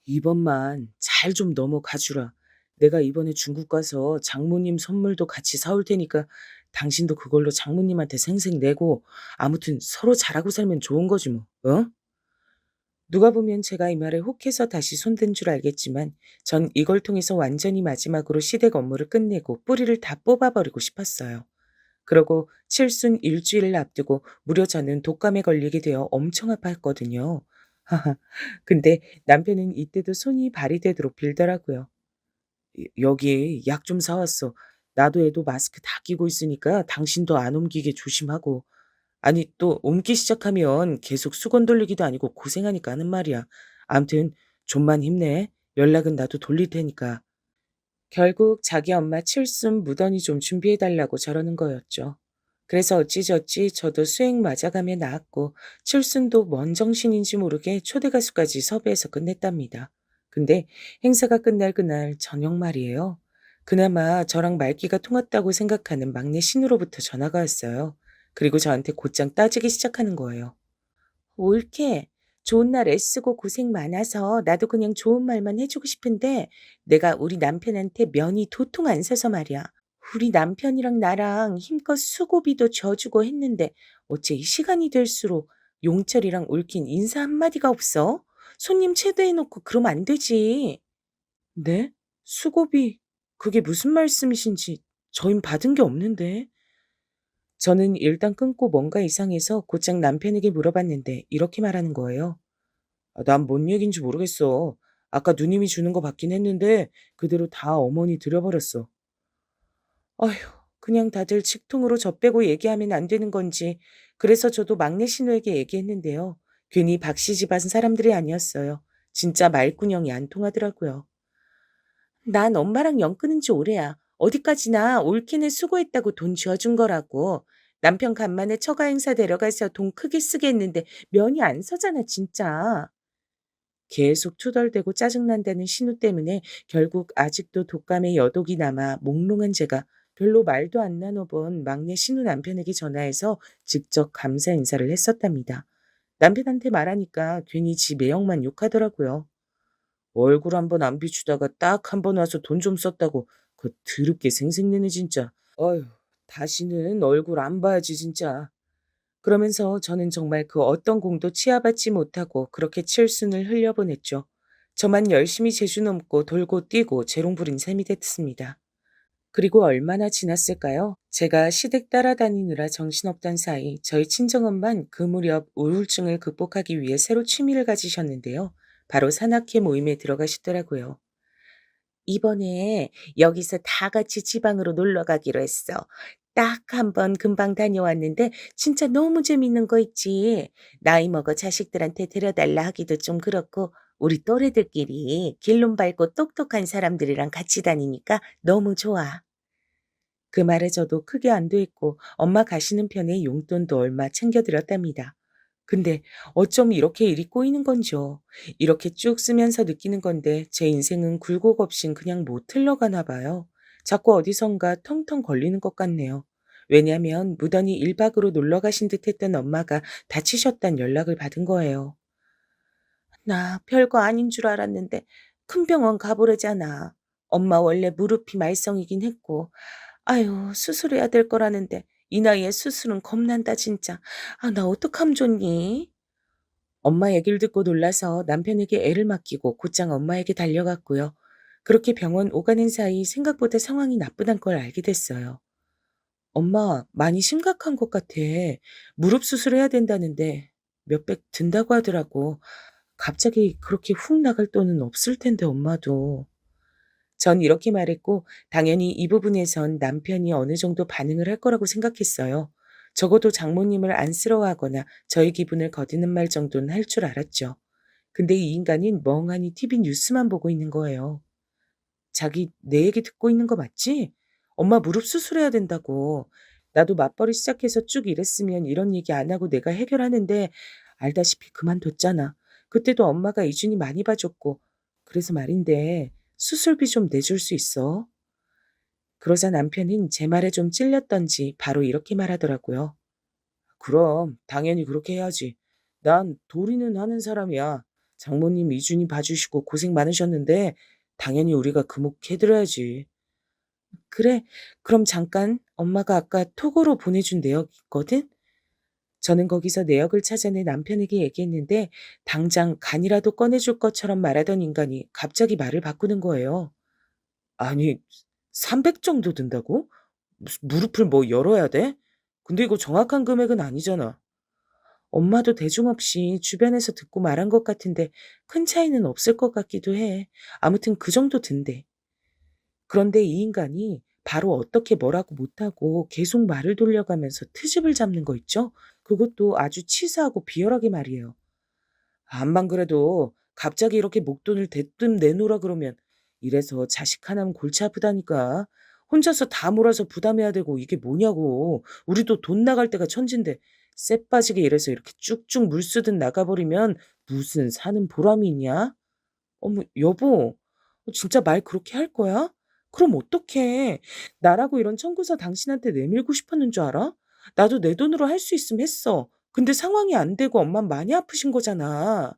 S2: 이번만 잘 좀 넘어가 주라. 내가 이번에 중국 가서 장모님 선물도 같이 사올 테니까 당신도 그걸로 장모님한테 생색 내고 아무튼 서로 잘하고 살면 좋은 거지 뭐. 어? 누가 보면 제가 이 말에 혹해서 다시 손댄 줄 알겠지만 전 이걸 통해서 완전히 마지막으로 시댁 업무를 끝내고 뿌리를 다 뽑아버리고 싶었어요. 그러고 칠순 일주일을 앞두고 무려 저는 독감에 걸리게 되어 엄청 아팠거든요. 하하. 근데 남편은 이때도 손이 발이 되도록 빌더라고요. 여기 약 좀 사왔어. 나도 애도 마스크 다 끼고 있으니까 당신도 안 옮기게 조심하고. 아니 또 옮기 시작하면 계속 수건 돌리기도 아니고 고생하니까 하는 말이야. 암튼 좀만 힘내. 연락은 나도 돌릴 테니까. 결국 자기 엄마 칠순 무더니 좀 준비해 달라고 저러는 거였죠. 그래서 어찌저찌 저도 수행 맞아가며 나았고 칠순도 뭔 정신인지 모르게 초대 가수까지 섭외해서 끝냈답니다. 근데 행사가 끝날 그날 저녁 말이에요. 그나마 저랑 말귀가 통했다고 생각하는 막내 신우로부터 전화가 왔어요. 그리고 저한테 곧장 따지기 시작하는 거예요. 옳게. 좋은 날 애쓰고 고생 많아서 나도 그냥 좋은 말만 해주고 싶은데 내가 우리 남편한테 면이 도통 안 서서 말이야. 우리 남편이랑 나랑 힘껏 수고비도 져주고 했는데 어째 이 시간이 될수록 용철이랑 얽힌 인사 한마디가 없어? 손님 초대해놓고 그러면 안 되지. 네? 수고비, 그게 무슨 말씀이신지 저흰 받은 게 없는데. 저는 일단 끊고 뭔가 이상해서 곧장 남편에게 물어봤는데 이렇게 말하는 거예요. 아, 난 뭔 얘기인지 모르겠어. 아까 누님이 주는 거 받긴 했는데 그대로 다 어머니 드려버렸어. 아휴, 그냥 다들 직통으로 저 빼고 얘기하면 안 되는 건지. 그래서 저도 막내 신우에게 얘기했는데요. 괜히 박씨 집안 사람들이 아니었어요. 진짜 말구녕이 안 통하더라고요. 난 엄마랑 연 끊은 지 오래야. 어디까지나 옳게는 수고했다고 돈 쥐어준 거라고. 남편 간만에 처가 행사 데려가서 돈 크게 쓰게 했는데 면이 안 서잖아, 진짜. 계속 투덜대고 짜증난다는 신우 때문에 결국 아직도 독감에 여독이 남아 몽롱한 제가 별로 말도 안 나눠본 막내 신우 남편에게 전화해서 직접 감사 인사를 했었답니다. 남편한테 말하니까 괜히 지 매형만 욕하더라고요. 얼굴 한번 안 비추다가 딱 한 번 와서 돈 좀 썼다고 그 더럽게 생색내네 진짜. 어휴, 다시는 얼굴 안 봐야지 진짜. 그러면서 저는 정말 그 어떤 공도 치아받지 못하고 그렇게 칠순을 흘려보냈죠. 저만 열심히 제주 넘고 돌고 뛰고 재롱부린 셈이 됐습니다. 그리고 얼마나 지났을까요? 제가 시댁 따라다니느라 정신없던 사이 저희 친정엄만 그 무렵 우울증을 극복하기 위해 새로 취미를 가지셨는데요. 바로 산악회 모임에 들어가시더라고요. 이번에 여기서 다 같이 지방으로 놀러 가기로 했어. 딱 한 번 금방 다녀왔는데 진짜 너무 재밌는 거 있지. 나이 먹어 자식들한테 데려달라 하기도 좀 그렇고 우리 또래들끼리 길론 밝고 똑똑한 사람들이랑 같이 다니니까 너무 좋아. 그 말에 저도 크게 안도했고 엄마 가시는 편에 용돈도 얼마 챙겨드렸답니다. 근데 어쩜 이렇게 일이 꼬이는 건지요. 이렇게 쭉 쓰면서 느끼는 건데 제 인생은 굴곡 없인 그냥 못 흘러가나 봐요. 자꾸 어디선가 텅텅 걸리는 것 같네요. 왜냐면 무던히 1박으로 놀러 가신 듯 했던 엄마가 다치셨단 연락을 받은 거예요. 나 별거 아닌 줄 알았는데 큰 병원 가보려잖아. 엄마 원래 무릎이 말썽이긴 했고 아유 수술해야 될 거라는데 이 나이에 수술은 겁난다 진짜. 아 나 어떡하면 좋니? 엄마 얘기를 듣고 놀라서 남편에게 애를 맡기고 곧장 엄마에게 달려갔고요. 그렇게 병원 오가는 사이 생각보다 상황이 나쁘단 걸 알게 됐어요. 엄마 많이 심각한 것 같아. 무릎 수술해야 된다는데 몇백 든다고 하더라고. 갑자기 그렇게 훅 나갈 돈은 없을 텐데 엄마도. 전 이렇게 말했고 당연히 이 부분에선 남편이 어느 정도 반응을 할 거라고 생각했어요. 적어도 장모님을 안쓰러워하거나 저의 기분을 거드는 말 정도는 할 줄 알았죠. 근데 이 인간은 멍하니 TV 뉴스만 보고 있는 거예요. 자기 내 얘기 듣고 있는 거 맞지? 엄마 무릎 수술해야 된다고. 나도 맞벌이 시작해서 쭉 일했으면 이런 얘기 안 하고 내가 해결하는데 알다시피 그만뒀잖아. 그때도 엄마가 이준이 많이 봐줬고. 그래서 말인데 수술비 좀 내줄 수 있어? 그러자 남편은 제 말에 좀 찔렸던지 바로 이렇게 말하더라고요. 그럼 당연히 그렇게 해야지. 난 도리는 하는 사람이야. 장모님 이준이 봐주시고 고생 많으셨는데 당연히 우리가 금옥해드려야지. 그래, 그럼 잠깐 엄마가 아까 톡으로 보내준 내역 있거든? 저는 거기서 내역을 찾아내 남편에게 얘기했는데 당장 간이라도 꺼내줄 것처럼 말하던 인간이 갑자기 말을 바꾸는 거예요. 아니, 300 정도 든다고? 무릎을 뭐 열어야 돼? 근데 이거 정확한 금액은 아니잖아. 엄마도 대중 없이 주변에서 듣고 말한 것 같은데 큰 차이는 없을 것 같기도 해. 아무튼 그 정도 든대. 그런데 이 인간이 바로 어떻게 뭐라고 못하고 계속 말을 돌려가면서 트집을 잡는 거 있죠? 그것도 아주 치사하고 비열하게 말이에요. 암만 그래도 갑자기 이렇게 목돈을 대뜸 내놓으라 그러면 이래서 자식 하나면 골치 아프다니까. 혼자서 다 몰아서 부담해야 되고 이게 뭐냐고. 우리도 돈 나갈 때가 천진데 쎄 빠지게 이래서 이렇게 쭉쭉 물쓰듯 나가버리면 무슨 사는 보람이 있냐? 어머, 여보, 진짜 말 그렇게 할 거야? 그럼 어떡해. 나라고 이런 청구서 당신한테 내밀고 싶었는 줄 알아? 나도 내 돈으로 할 수 있으면 했어. 근데 상황이 안 되고 엄만 많이 아프신 거잖아.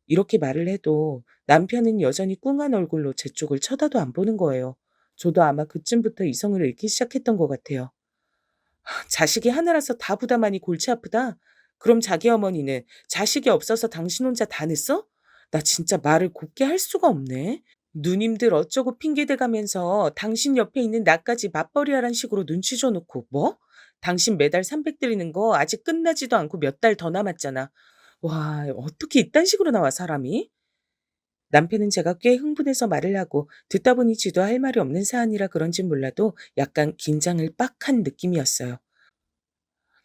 S2: 이렇게 말을 해도 남편은 여전히 꿍한 얼굴로 제 쪽을 쳐다도 안 보는 거예요. 저도 아마 그쯤부터 이성을 잃기 시작했던 것 같아요. 자식이 하나라서 다 부담하니 골치 아프다? 그럼 자기 어머니는 자식이 없어서 당신 혼자 다 냈어? 나 진짜 말을 곱게 할 수가 없네. 누님들 어쩌고 핑계대가면서 당신 옆에 있는 나까지 맞벌이하란 식으로 눈치 줘놓고 뭐? 당신 매달 300 드리는 거 아직 끝나지도 않고 몇 달 더 남았잖아. 와, 어떻게 이딴 식으로 나와 사람이? 남편은 제가 꽤 흥분해서 말을 하고 듣다 보니 지도 할 말이 없는 사안이라 그런진 몰라도 약간 긴장을 빡 한 느낌이었어요.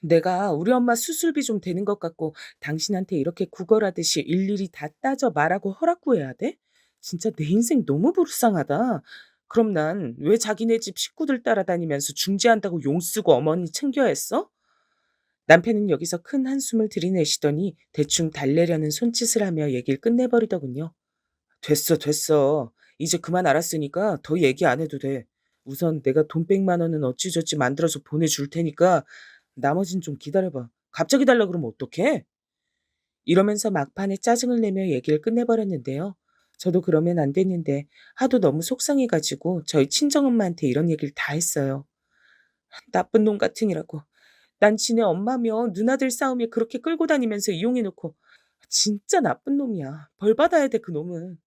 S2: 내가 우리 엄마 수술비 좀 되는 것 같고 당신한테 이렇게 구걸하듯이 일일이 다 따져 말하고 허락 구해야 돼? 진짜 내 인생 너무 불쌍하다. 그럼 난 왜 자기네 집 식구들 따라다니면서 중재한다고 용 쓰고 어머니 챙겨야 했어? 남편은 여기서 큰 한숨을 들이내시더니 대충 달래려는 손짓을 하며 얘기를 끝내버리더군요. 됐어, 됐어. 이제 그만 알았으니까 더 얘기 안 해도 돼. 우선 내가 돈 100만 원은 어찌저찌 만들어서 보내줄 테니까 나머진 좀 기다려봐. 갑자기 달라 그러면 어떡해? 이러면서 막판에 짜증을 내며 얘기를 끝내버렸는데요. 저도 그러면 안 됐는데 하도 너무 속상해가지고 저희 친정엄마한테 이런 얘기를 다 했어요. 나쁜 놈 같으니라고. 난 지네 엄마며 누나들 싸움에 그렇게 끌고 다니면서 이용해놓고 진짜 나쁜 놈이야. 벌 받아야 돼, 그 놈은.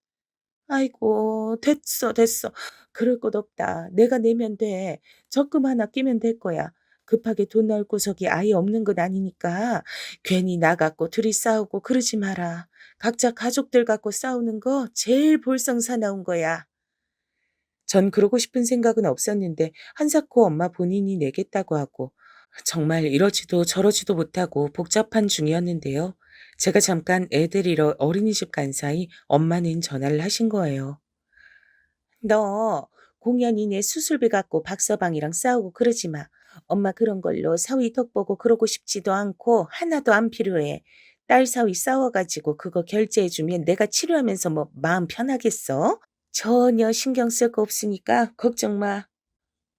S2: 아이고, 됐어, 됐어. 그럴 것 없다. 내가 내면 돼. 적금 하나 끼면 될 거야. 급하게 돈 나올 구석이 아예 없는 건 아니니까 괜히 나 갖고 둘이 싸우고 그러지 마라. 각자 가족들 갖고 싸우는 거 제일 볼성사나운 거야. 전 그러고 싶은 생각은 없었는데 한사코 엄마 본인이 내겠다고 하고 정말 이러지도 저러지도 못하고 복잡한 중이었는데요. 제가 잠깐 애 데리러 어린이집 간 사이 엄마는 전화를 하신 거예요. 너 공연이 내 수술비 갖고 박서방이랑 싸우고 그러지 마. 엄마 그런 걸로 사위 덕 보고 그러고 싶지도 않고 하나도 안 필요해. 딸 사위 싸워가지고 그거 결제해주면 내가 치료하면서 뭐 마음 편하겠어? 전혀 신경 쓸 거 없으니까 걱정 마.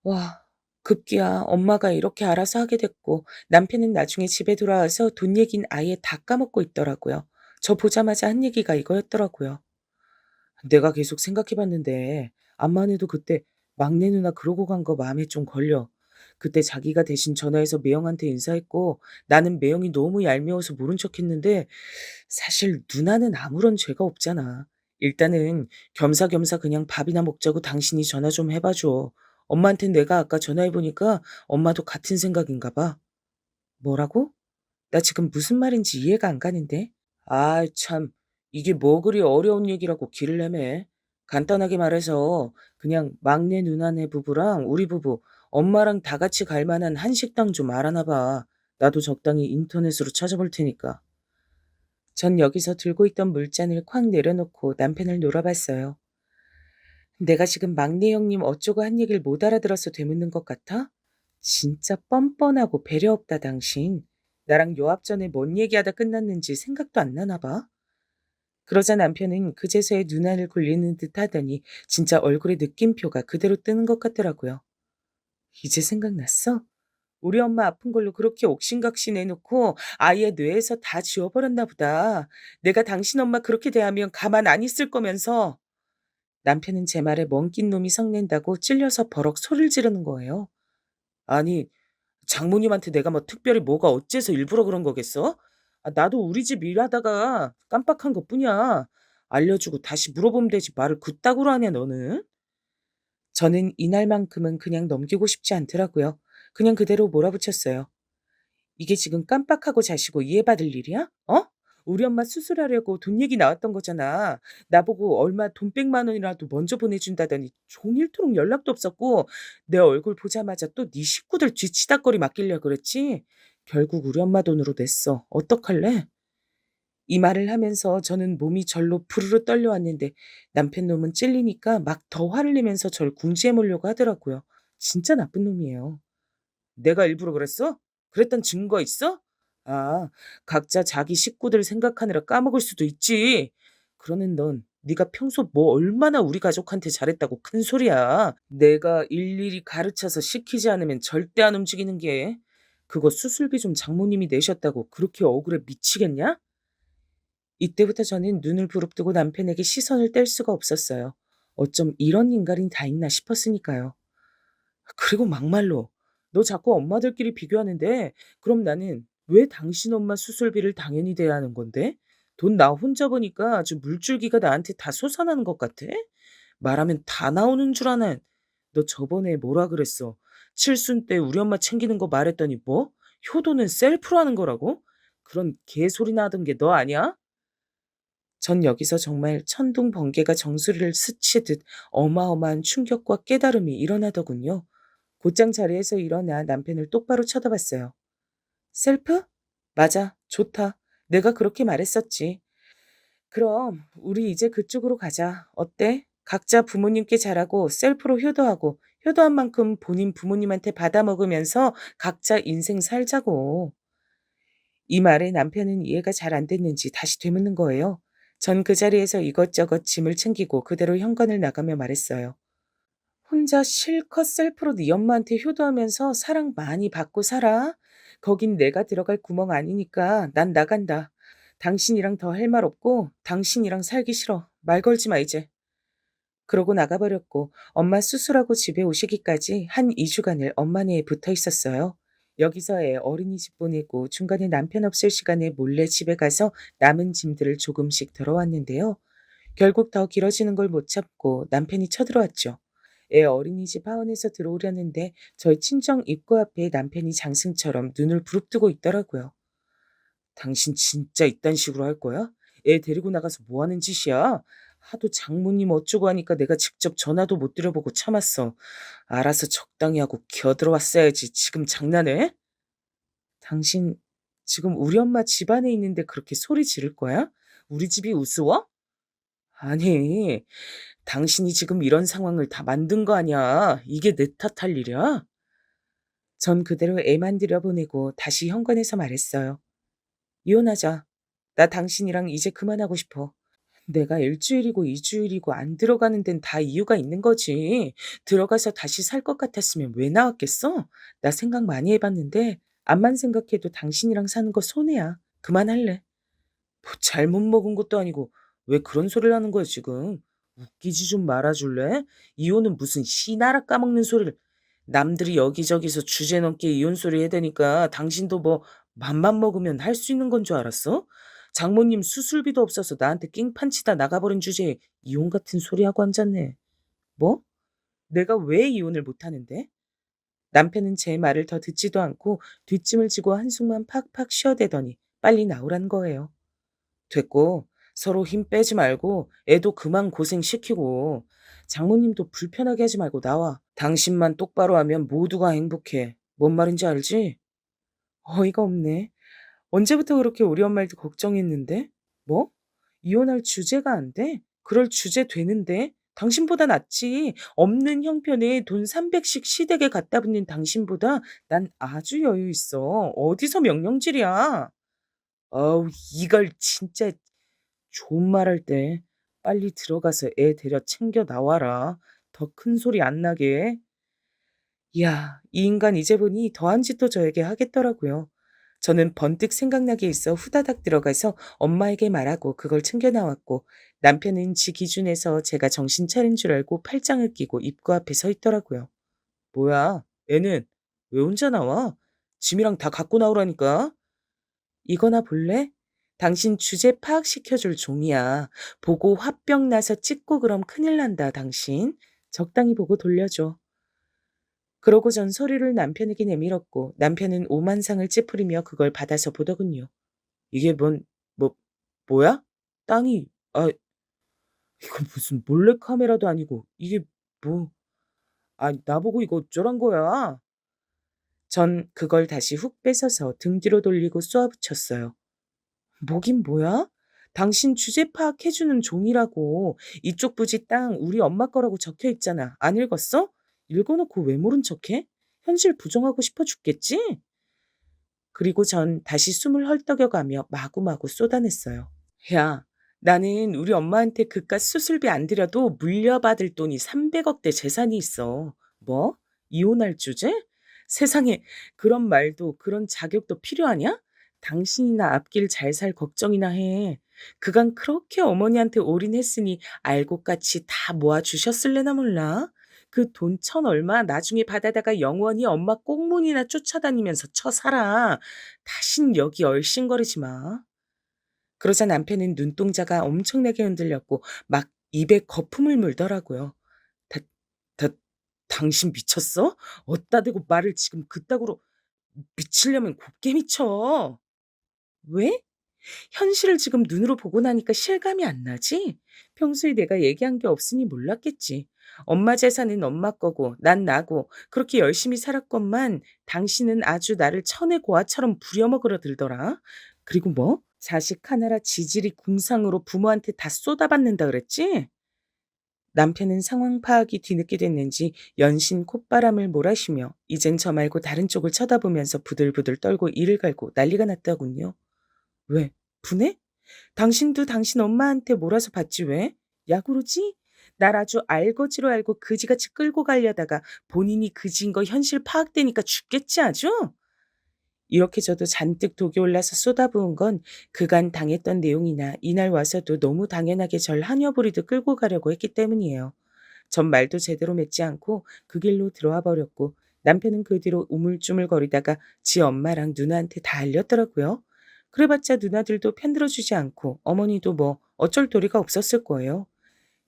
S2: 와, 급기야 엄마가 이렇게 알아서 하게 됐고 남편은 나중에 집에 돌아와서 돈 얘긴 아예 다 까먹고 있더라고요. 저 보자마자 한 얘기가 이거였더라고요. 내가 계속 생각해 봤는데 암만 해도 그때 막내 누나 그러고 간 거 마음에 좀 걸려. 그때 자기가 대신 전화해서 매형한테 인사했고 나는 매형이 너무 얄미워서 모른 척했는데 사실 누나는 아무런 죄가 없잖아. 일단은 겸사겸사 그냥 밥이나 먹자고 당신이 전화 좀 해봐 줘. 엄마한텐 내가 아까 전화해 보니까 엄마도 같은 생각인가 봐. 뭐라고? 나 지금 무슨 말인지 이해가 안 가는데. 아, 참. 이게 뭐 그리 어려운 얘기라고 길을 내매. 간단하게 말해서 그냥 막내 누나네 부부랑 우리 부부, 엄마랑 다 같이 갈 만한 한식당 좀 알아나 봐. 나도 적당히 인터넷으로 찾아볼 테니까. 전 여기서 들고 있던 물잔을 콱 내려놓고 남편을 놀아봤어요. 내가 지금 막내 형님 어쩌고 한 얘기를 못 알아들어서 되묻는 것 같아? 진짜 뻔뻔하고 배려 없다, 당신. 나랑 요압 전에 뭔 얘기하다 끝났는지 생각도 안 나나 봐. 그러자 남편은 그제서야 눈알을 굴리는 듯 하더니 진짜 얼굴에 느낌표가 그대로 뜨는 것 같더라고요. 이제 생각났어? 우리 엄마 아픈 걸로 그렇게 옥신각신해놓고 아예 뇌에서 다 지워버렸나 보다. 내가 당신 엄마 그렇게 대하면 가만 안 있을 거면서. 남편은 제 말에 멍낀 놈이 성낸다고 찔려서 버럭 소리를 지르는 거예요. 아니, 장모님한테 내가 뭐 특별히 뭐가 어째서 일부러 그런 거겠어? 나도 우리 집 일하다가 깜빡한 것뿐이야. 알려주고 다시 물어보면 되지 말을 그따구로 하냐 너는? 저는 이날만큼은 그냥 넘기고 싶지 않더라고요. 그냥 그대로 몰아붙였어요. 이게 지금 깜빡하고 자시고 이해받을 일이야? 어? 우리 엄마 수술하려고 돈 얘기 나왔던 거잖아. 나보고 얼마 돈 100만 원이라도 먼저 보내준다더니 종일토록 연락도 없었고 내 얼굴 보자마자 또 네 식구들 뒤치다꺼리 맡기려 그랬지? 결국 우리 엄마 돈으로 냈어. 어떡할래? 이 말을 하면서 저는 몸이 절로 부르르 떨려왔는데 남편 놈은 찔리니까 막 더 화를 내면서 절 궁지에 몰려고 하더라고요. 진짜 나쁜 놈이에요. 내가 일부러 그랬어? 그랬던 증거 있어? 아, 각자 자기 식구들 생각하느라 까먹을 수도 있지. 그러는 넌 네가 평소 뭐 얼마나 우리 가족한테 잘했다고 큰 소리야. 내가 일일이 가르쳐서 시키지 않으면 절대 안 움직이는 게. 그거 수술비 좀 장모님이 내셨다고 그렇게 억울해 미치겠냐? 이때부터 저는 눈을 부릅뜨고 남편에게 시선을 뗄 수가 없었어요. 어쩜 이런 인간이 다 있나 싶었으니까요. 그리고 막말로 "너 자꾸 엄마들끼리 비교하는데 그럼 나는 왜 당신 엄마 수술비를 당연히 대야 하는 건데? 돈 나 혼자 버니까 아주 물줄기가 나한테 다 솟아나는 것 같아? 말하면 다 나오는 줄 아나. 너 저번에 뭐라 그랬어? 칠순 때 우리 엄마 챙기는 거 말했더니 뭐? 효도는 셀프로 하는 거라고? 그런 개소리나 하던 게 너 아니야?" 전 여기서 정말 천둥 번개가 정수리를 스치듯 어마어마한 충격과 깨달음이 일어나더군요. 곧장 자리에서 일어나 남편을 똑바로 쳐다봤어요. 셀프? 맞아. 좋다. 내가 그렇게 말했었지. 그럼 우리 이제 그쪽으로 가자. 어때? 각자 부모님께 잘하고 셀프로 효도하고 효도한 만큼 본인 부모님한테 받아먹으면서 각자 인생 살자고. 이 말에 남편은 이해가 잘 안 됐는지 다시 되묻는 거예요. 전 그 자리에서 이것저것 짐을 챙기고 그대로 현관을 나가며 말했어요. 혼자 실컷 셀프로 네 엄마한테 효도하면서 사랑 많이 받고 살아. 거긴 내가 들어갈 구멍 아니니까 난 나간다. 당신이랑 더 할 말 없고 당신이랑 살기 싫어. 말 걸지 마 이제. 그러고 나가버렸고 엄마 수술하고 집에 오시기까지 한 2주간을 엄마네에 붙어 있었어요. 여기서 애 어린이집 보내고 중간에 남편 없을 시간에 몰래 집에 가서 남은 짐들을 조금씩 덜어왔는데요. 결국 더 길어지는 걸 못 참고 남편이 쳐들어왔죠. 애 어린이집 하원에서 들어오려는데 저희 친정 입구 앞에 남편이 장승처럼 눈을 부릅뜨고 있더라고요. 당신 진짜 이딴 식으로 할 거야? 애 데리고 나가서 뭐 하는 짓이야? 하도 장모님 어쩌고 하니까 내가 직접 전화도 못 드려보고 참았어. 알아서 적당히 하고 기어들어왔어야지. 지금 장난해? 당신 지금 우리 엄마 집 안에 있는데 그렇게 소리 지를 거야? 우리 집이 우스워? 아니, 당신이 지금 이런 상황을 다 만든 거 아니야. 이게 내 탓할 일이야? 전 그대로 애만 들여보내고 다시 현관에서 말했어요. 이혼하자. 나 당신이랑 이제 그만하고 싶어. 내가 일주일이고 이주일이고 안 들어가는 데는 다 이유가 있는 거지. 들어가서 다시 살 것 같았으면 왜 나왔겠어? 나 생각 많이 해봤는데 암만 생각해도 당신이랑 사는 거 손해야. 그만할래. 뭐 잘못 먹은 것도 아니고 왜 그런 소리를 하는 거야 지금. 웃기지 좀 말아줄래? 이혼은 무슨 씨나라 까먹는 소리를. 남들이 여기저기서 주제 넘게 이혼 소리 해대니까 당신도 뭐 맘만 먹으면 할 수 있는 건 줄 알았어? 장모님 수술비도 없어서 나한테 깽판치다 나가버린 주제에 이혼 같은 소리 하고 앉았네. 뭐? 내가 왜 이혼을 못하는데? 남편은 제 말을 더 듣지도 않고 뒷짐을 지고 한숨만 팍팍 쉬어대더니 빨리 나오라는 거예요. 됐고 서로 힘 빼지 말고 애도 그만 고생시키고 장모님도 불편하게 하지 말고 나와. 당신만 똑바로 하면 모두가 행복해. 뭔 말인지 알지? 어이가 없네. 언제부터 그렇게 우리 엄마를 걱정했는데? 뭐? 이혼할 주제가 안 돼? 그럴 주제 되는데? 당신보다 낫지. 없는 형편에 돈 300씩 시댁에 갖다 붙는 당신보다 난 아주 여유 있어. 어디서 명령질이야? 어우, 이걸 진짜 좋은 말할 때 빨리 들어가서 애 데려 챙겨 나와라. 더 큰 소리 안 나게. 이야, 이 인간 이제 보니 더한 짓도 저에게 하겠더라고요. 저는 번뜩 생각나게 있어 후다닥 들어가서 엄마에게 말하고 그걸 챙겨 나왔고 남편은 지 기준에서 제가 정신 차린 줄 알고 팔짱을 끼고 입구 앞에 서 있더라고요. 뭐야, 애는 왜 혼자 나와? 짐이랑 다 갖고 나오라니까. 이거나 볼래? 당신 주제 파악시켜줄 종이야. 보고 화병 나서 찍고 그럼 큰일 난다, 당신. 적당히 보고 돌려줘. 그러고 전 서류를 남편에게 내밀었고 남편은 오만상을 찌푸리며 그걸 받아서 보더군요. 이게 뭐, 뭐야? 땅이, 아, 이거 무슨 몰래카메라도 아니고, 이게 뭐, 나보고 이거 어쩌란 거야? 전 그걸 다시 훅 뺏어서 등 뒤로 돌리고 쏘아붙였어요. 뭐긴 뭐야? 당신 주제 파악해주는 종이라고. 이쪽 부지 땅 우리 엄마 거라고 적혀 있잖아. 안 읽었어? 읽어놓고 왜 모른 척해? 현실 부정하고 싶어 죽겠지? 그리고 전 다시 숨을 헐떡여가며 마구마구 쏟아냈어요. 야, 나는 우리 엄마한테 그깟 수술비 안 들여도 물려받을 돈이 300억대 재산이 있어. 뭐? 이혼할 주제? 세상에 그런 말도 그런 자격도 필요하냐? 당신이나 앞길 잘 살 걱정이나 해. 그간 그렇게 어머니한테 올인했으니 알곡같이 다 모아주셨을래나 몰라. 그 돈 천 얼마 나중에 받아다가 영원히 엄마 꽁문이나 쫓아다니면서 쳐살아. 다신 여기 얼씬거리지 마. 그러자 남편은 눈동자가 엄청나게 흔들렸고 막 입에 거품을 물더라고요. 다, 다, 당신 미쳤어? 어따 대고 말을 지금 그따구로 미치려면 곱게 미쳐. 왜? 현실을 지금 눈으로 보고 나니까 실감이 안 나지? 평소에 내가 얘기한 게 없으니 몰랐겠지. 엄마 재산은 엄마 거고 난 나고 그렇게 열심히 살았건만 당신은 아주 나를 천의 고아처럼 부려먹으려 들더라. 그리고 뭐? 자식 하나라 지질이 궁상으로 부모한테 다 쏟아받는다 그랬지? 남편은 상황 파악이 뒤늦게 됐는지 연신 콧바람을 몰아쉬며 이젠 저 말고 다른 쪽을 쳐다보면서 부들부들 떨고 이를 갈고 난리가 났다군요. 왜? 분해? 당신도 당신 엄마한테 몰아서 받지 왜? 야구르지? 날 아주 알거지로 알고 그지같이 끌고 가려다가 본인이 그지인 거 현실 파악되니까 죽겠지 아주? 이렇게 저도 잔뜩 독이 올라서 쏟아부은 건 그간 당했던 내용이나 이날 와서도 너무 당연하게 절 한여부리듯 끌고 가려고 했기 때문이에요. 전 말도 제대로 맺지 않고 그 길로 들어와 버렸고 남편은 그 뒤로 우물쭈물거리다가 지 엄마랑 누나한테 다 알렸더라고요. 그래봤자 누나들도 편들어주지 않고 어머니도 뭐 어쩔 도리가 없었을 거예요.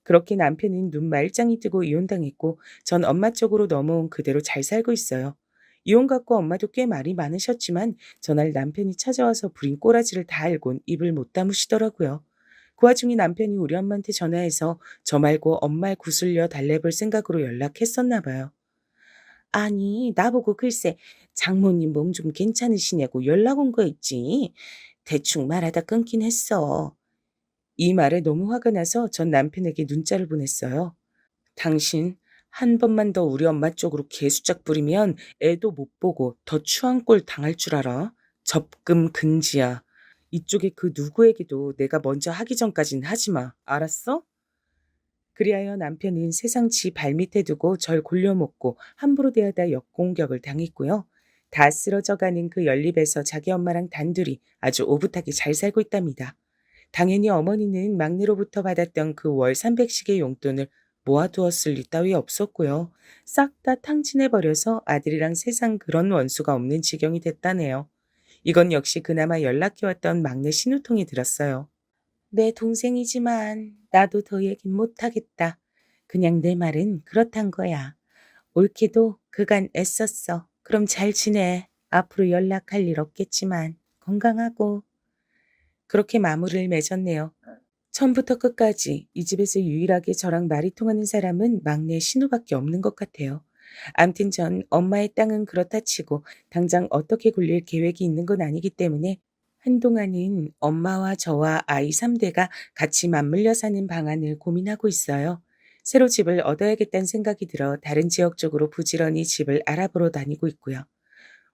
S2: 그렇게 남편은 눈 말짱이 뜨고 이혼당했고 전 엄마 쪽으로 넘어온 그대로 잘 살고 있어요. 이혼 갖고 엄마도 꽤 말이 많으셨지만 전날 남편이 찾아와서 부린 꼬라지를 다 알곤 입을 못 다무시더라고요. 그 와중에 남편이 우리 엄마한테 전화해서 저 말고 엄마를 구슬려 달래볼 생각으로 연락했었나 봐요. 아니, 나보고 글쎄 장모님 몸 좀 괜찮으시냐고 연락 온 거 있지. 대충 말하다 끊긴 했어. 이 말에 너무 화가 나서 전 남편에게 문자를 보냈어요. 당신 한 번만 더 우리 엄마 쪽으로 개수작 부리면 애도 못 보고 더 추한 꼴 당할 줄 알아. 접근 금지야. 이쪽에 그 누구에게도 내가 먼저 하기 전까진 하지 마. 알았어? 그리하여 남편은 세상 지 발밑에 두고 절 골려먹고 함부로 대하다 역공격을 당했고요. 다 쓰러져가는 그 연립에서 자기 엄마랑 단둘이 아주 오붓하게 잘 살고 있답니다. 당연히 어머니는 막내로부터 받았던 그 월 300씩의 용돈을 모아두었을 리 따위 없었고요. 싹 다 탕진해버려서 아들이랑 세상 그런 원수가 없는 지경이 됐다네요. 이건 역시 그나마 연락해왔던 막내 신우통이 들었어요. 내 동생이지만 나도 더 얘긴 못하겠다. 그냥 내 말은 그렇단 거야. 옳게도 그간 애썼어. 그럼 잘 지내. 앞으로 연락할 일 없겠지만 건강하고. 그렇게 마무리를 맺었네요. 처음부터 끝까지 이 집에서 유일하게 저랑 말이 통하는 사람은 막내 신우밖에 없는 것 같아요. 암튼 전 엄마의 땅은 그렇다 치고 당장 어떻게 굴릴 계획이 있는 건 아니기 때문에 한동안은 엄마와 저와 아이 3대가 같이 맞물려 사는 방안을 고민하고 있어요. 새로 집을 얻어야겠다는 생각이 들어 다른 지역 쪽으로 부지런히 집을 알아보러 다니고 있고요.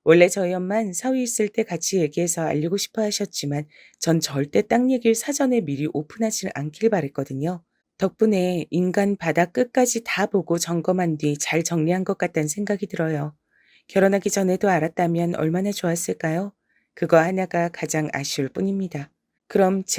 S2: 원래 저희 엄만 사위 있을 때 같이 얘기해서 알리고 싶어 하셨지만 전 절대 땅 얘기를 사전에 미리 오픈하지 않길 바랬거든요. 덕분에 인간 바닥 끝까지 다 보고 점검한 뒤 잘 정리한 것 같다는 생각이 들어요. 결혼하기 전에도 알았다면 얼마나 좋았을까요? 그거 하나가 가장 아쉬울 뿐입니다. 그럼 제